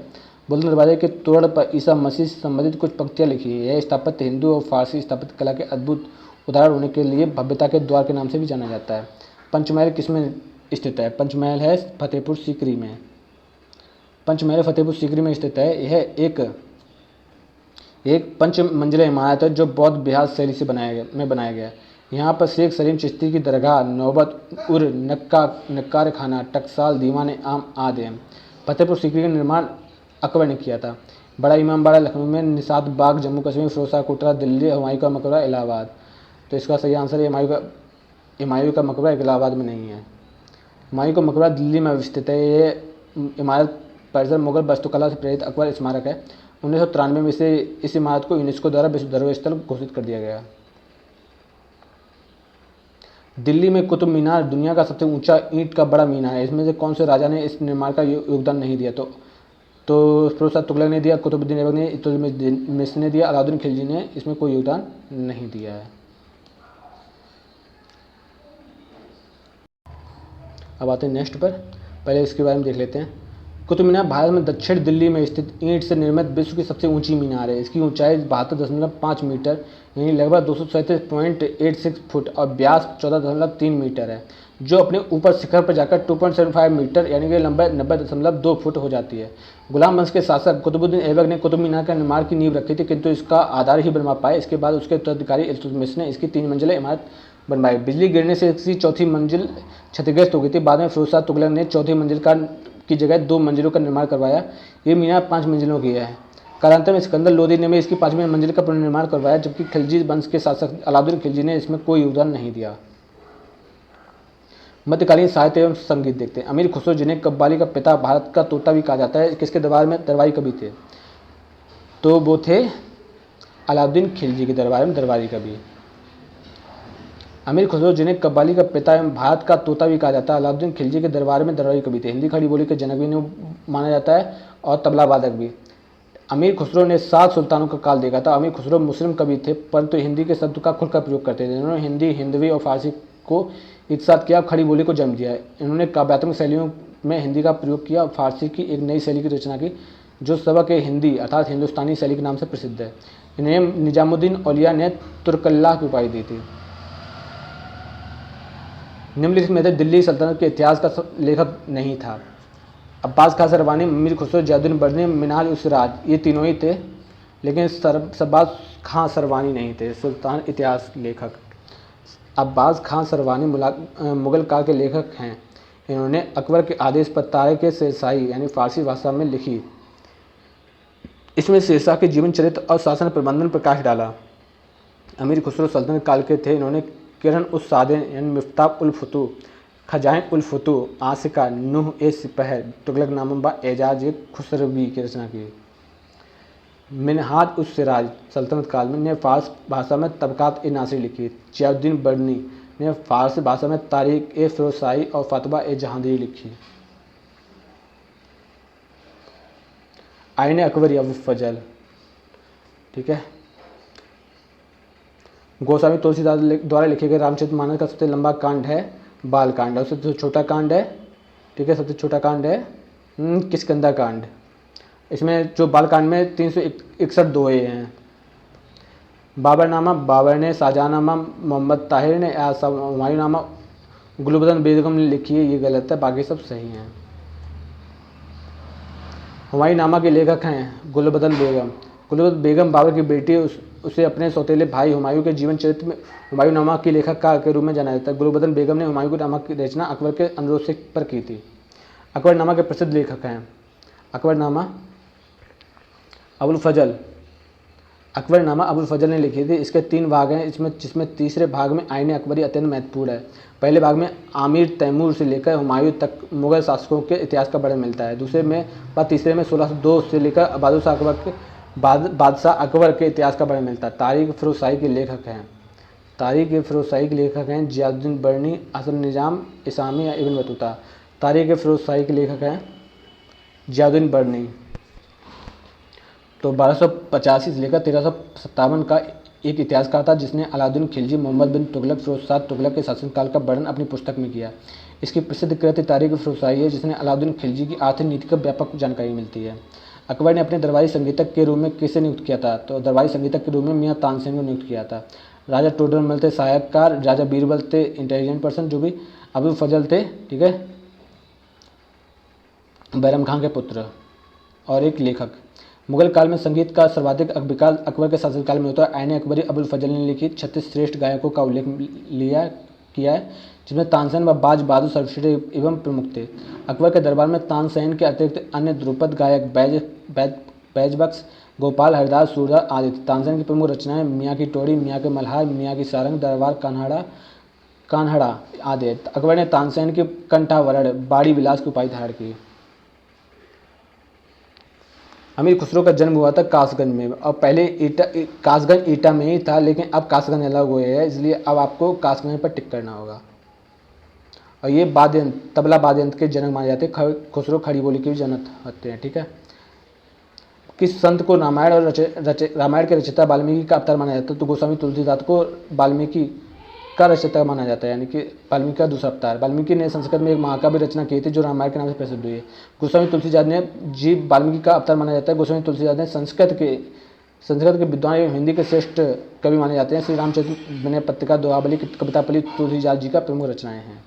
बुलंद दरवाजे के तोरण पर ईसा मसीह से संबंधित कुछ पंक्तियाँ लिखी है। यह स्थापत्य हिंदू और फारसी स्थापत्य कला के अद्भुत उदाहरण होने के लिए भव्यता के द्वार के नाम से भी जाना जाता है। पंचमहल किसमें स्थित है? पंचमहल है फतेहपुर सीकरी में। पंचमहल फतेहपुर सीकरी में स्थित है। यह एक पंच मंजिला इमारत है जो बौद्ध बिहार शैली से बनाया गया है। यहाँ पर शेख सलीम चिश्ती की दरगाह, नौबत उर नक्कार खाना, टकसाल, दीवान आम आदि हैं। फतेहपुर सीकरी का निर्माण अकबर ने किया था। बड़ा इमामबाड़ा लखनऊ में, निषाद बाग जम्मू कश्मीर, फिरोजशाह कोटला दिल्ली, हुमायूं का मकबरा इलाहाबाद। तो इसका सही आंसर है हुमायूं का मकबरा इलाहाबाद में नहीं है। हुमायूं का मकबरा दिल्ली में स्थित है। ये इमारत परिसर मुगल वास्तुकला से प्रेरित अकबर स्मारक है। 1993 में से इस इमारत को यूनेस्को द्वारा विश्व धरोहर स्थल घोषित कर दिया गया। दिल्ली में कुतुब मीनार दुनिया का सबसे ऊंचा ईंट का बड़ा मीनार है। इसमें से कौन से राजा ने इस निर्माण का योगदान नहीं दिया? तो फिरोज तुगलक ने दिया, कुतुबुद्दीन ऐबक ने, इल्तुतमिश ने दिया, अलाउद्दीन खिलजी ने इसमें कोई योगदान नहीं दिया है। अब आते हैं नेक्स्ट पर। पहले इसके बारे में देख लेते हैं। कुतुब मीनार भारत में दक्षिण दिल्ली में स्थित ईंट से निर्मित विश्व की सबसे ऊंची मीनार है। इसकी ऊंचाई 72.5 मीटर यानी लगभग 237.86 फुट और व्यास 14.3 मीटर है, जो अपने ऊपर शिखर पर जाकर 2.75 मीटर यानी कि लंबाई 90.2 फुट हो जाती है। गुलाम वंश के शासक कुतुबुद्दीन ऐबक ने कुतुब मीनार का निर्माण की नींव रखी थी, किंतु इसका आधार ही बनवा पाए। इसके बाद उसके उत्तराधिकारी इल्तुतमिश ने इसकी 3 मंजिला इमारत बनवाई। बिजली गिरने से इसकी चौथी मंजिल क्षतिग्रस्त हो गई थी। बाद में फिरोजशाह तुगलक ने चौथी मंजिल की जगह 2 मंजिलों का निर्माण करवाया। ये मीनार 5 मंजिलों की है। कालांतर में सिकंदर लोदी ने इसकी 5वीं मंजिल का पुनर्निर्माण करवाया, जबकि खिलजी वंश के शासक अलाउद्दीन खिलजी ने इसमें कोई योगदान नहीं दिया। मध्यकालीन साहित्य एवं संगीत देखते हैं। अमीर खुसरो, जिन्हें कव्वाली का पिता भारत का तोता भी कहा जाता है, किसके दरबार में दरबारी कवि थे? तो वो थे अलाउद्दीन खिलजी के दरबार में दरबारी कवि। अमीर खुसरो, जिन्हें कव्वाली का पिता एवं भारत का तोता भी कहा जाता है, अलाउद्दीन खिलजी के दरबार में दरबारी कवि थे। हिंदी खड़ी बोली के जनक भी माना जाता है और तबला वादक भी। अमीर खुसरो ने 7 सुल्तानों का काल देखा था। अमीर खुसरो मुस्लिम कवि थे, परंतु हिंदी के शब्द का खुलकर प्रयोग करते थे। इन्होंने हिंदी, हिंदवी और फारसी को एक साथ किया, खड़ी बोली को जन्म दिया। इन्होंने काव्यात्मक शैलियों में हिंदी का प्रयोग किया और फारसी की एक नई शैली की रचना की, जो सबक हिंदी अर्थात हिंदुस्तानी शैली के नाम से प्रसिद्ध है। इन्हें निजामुद्दीन औलिया ने तुर्कल्लाह की उपाधि दी थी। निम्नलिखित में से दिल्ली सल्तनत के इतिहास का लेखक नहीं था। अब्बास खां सरवानी, अमीर खुसरो, जैनुद्दीन बरनी, मिन्हाज-उस-सिराज, ये तीनों ही थे, लेकिन शहबाज खां सरवानी नहीं थे सुल्तान इतिहास लेखक। अब्बास खां सरवानी मुगल काल के लेखक हैं। इन्होंने अकबर के आदेश पर तारिख शेरशाही यानी फारसी भाषा में लिखी। इसमें शेरशाह के जीवन चरित्र और शासन प्रबंधन प्रकाश डाला। अमीर खुसरो सल्तनत काल के थे। इन्होंने किरण उस सादिन यानी मिफ्ताह उल फुतूह, खजाइन उल फुतूह, आसिका, नूह ए सिपहर, तुगलकनामा व एजाज ए खुसरवी की रचना की। मिनहाज उस सिराज सल्तनत काल में ने फ़ारस भाषा में तबकात ए नासिर लिखी। जियाउद्दीन बर्नी ने फ़ारसी भाषा में तारीख ए फ़िरोज़शाही और फ़तवा ए जहांगीरी लिखी। आईन अकबरी अबुल फजल, ठीक है। गोस्वामी तुलसीदास द्वारा लिखे गए रामचरितमानस का सबसे लंबा कांड है बाल कांड, और सबसे छोटा कांड है, ठीक है, सबसे छोटा कांड है किष्किंधा कांड। इसमें जो बाल कांड में 361 दोहे हैं। बाबरनामा बाबर ने, शाहजहांनामा मोहम्मद ताहिर ने, हुमायूंनामा गुलबदन बेगम ने लिखी है, ये गलत है, बाकी सब सही हैं। हुमायूंनामा के लेखक हैं गुलबदन बेगम। गुलबदन बेगम बाबर की बेटी, उसे अपने सौतेले भाई हुमायूं के जीवन चरित्र में हुमायूंनामा की लेखक के रूप में जाना जाता है। गुलबदन बेगम ने हुमायूंनामा की रचना अकबर के अनुरोध से पर की थी। अकबरनामा के प्रसिद्ध लेखक हैं अकबरनामा अबुल फजल। अकबरनामा अबुल फजल ने लिखी थी। इसके 3 भाग हैं, जिसमें तीसरे भाग में आईन अकबरी अत्यंत महत्वपूर्ण है। पहले भाग में आमिर तैमूर से लेकर हुमायूं तक मुगल शासकों के इतिहास का वर्णन मिलता है। दूसरे में व तीसरे में 1602 से लेकर बादशाह अकबर के इतिहास का वर्णन मिलता है। तारीख फ़िरोज़शाही के लेखक हैं जियाउद्दीन बर्नी, हसन निज़ाम, इसामी या इब्न बतूता। तारीख फ़िरोज़शाही के लेखक हैं जियाउद्दीन बर्नी। तो 1285 से लेकर 1357 का एक इतिहासकार था जिसने अलाउद्दीन खिलजी, मोहम्मद बिन तुगलक, फ़िरोज़शाह तुगलक के शासनकाल का वर्णन अपनी पुस्तक में किया। इसकी प्रसिद्ध कृति तारीख फ़िरोज़शाही है, जिसमें अलाउद्दीन खिलजी की आर्थिक नीति का व्यापक जानकारी मिलती है। अकबर ने अपने दरबारी संगीतक के रूप में किसे नियुक्त किया था? तो दरबारी संगीतक के रूप में मियाँ तानसेन को नियुक्त किया था। राजा टोडरमल थे सहायककार, राजा बीरबल थे इंटेलिजेंट पर्सन, जो भी अबुल फजल थे, ठीक है, बैरम खान के पुत्र और एक लेखक। मुगल काल में संगीत का सर्वाधिक विकास अकबर के शासनकाल में होता है। आईन अकबरी अबुल फजल ने लिखित 36 श्रेष्ठ गायकों का उल्लेख किया है, जिसमें तानसेन व बाज बहादुर सर्वश्रेष्ठ एवं प्रमुख थे। अकबर के दरबार में तानसेन के अतिरिक्त अन्य ध्रुपद गायक बैजबख्श, गोपाल, हरदास, सूरदास आदि थे। तानसेन की प्रमुख रचनाएं मियाँ की टोड़ी, मियाँ के मल्हार, मियाँ की सारंग, दरबार कान्हड़ा आदि। अकबर ने तानसेन के कंठावरण बाड़ी विलास की उपाधि धारण की। अमीर खुसरो का जन्म हुआ था कासगंज में, और पहले कासगंज ईटा में ही था, लेकिन अब कासगंज अलग हुए हैं, इसलिए अब आपको कासगंज पर टिक करना होगा। और ये तबला वाद्ययंत्र के जनक माने जाते हैं। खुसरो खड़ी बोली के भी जनक होते हैं, ठीक है। किस संत को रामायण और रामायण के रचयिता वाल्मीकि का अवतार माना जाता है? तो गोस्वामी तुलसीदास को वाल्मीकि का रचयिता माना जाता है, यानी कि वाल्मीकि का दूसरा अवतार। वाल्मीकि ने संस्कृत में एक महाकाव्य रचना की थी जो रामायण के नाम से प्रसिद्ध हुई है। गोस्वामी तुलसीदास ने वाल्मीकि का अवतार माना जाता है। गोस्वामी तुलसीदास ने संस्कृत के विद्वान एवं हिंदी के श्रेष्ठ कवि माने जाते हैं। श्री रामचरित विनय पत्रिका, दोहाबली, कवितापली तुलसीदास जी का प्रमुख रचनाएं हैं।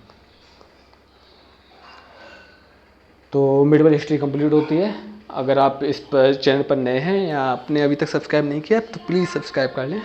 तो मिडवल हिस्ट्री कंप्लीट होती है। अगर आप इस चैनल पर नए हैं या आपने अभी तक सब्सक्राइब नहीं किया तो प्लीज़ सब्सक्राइब कर लें।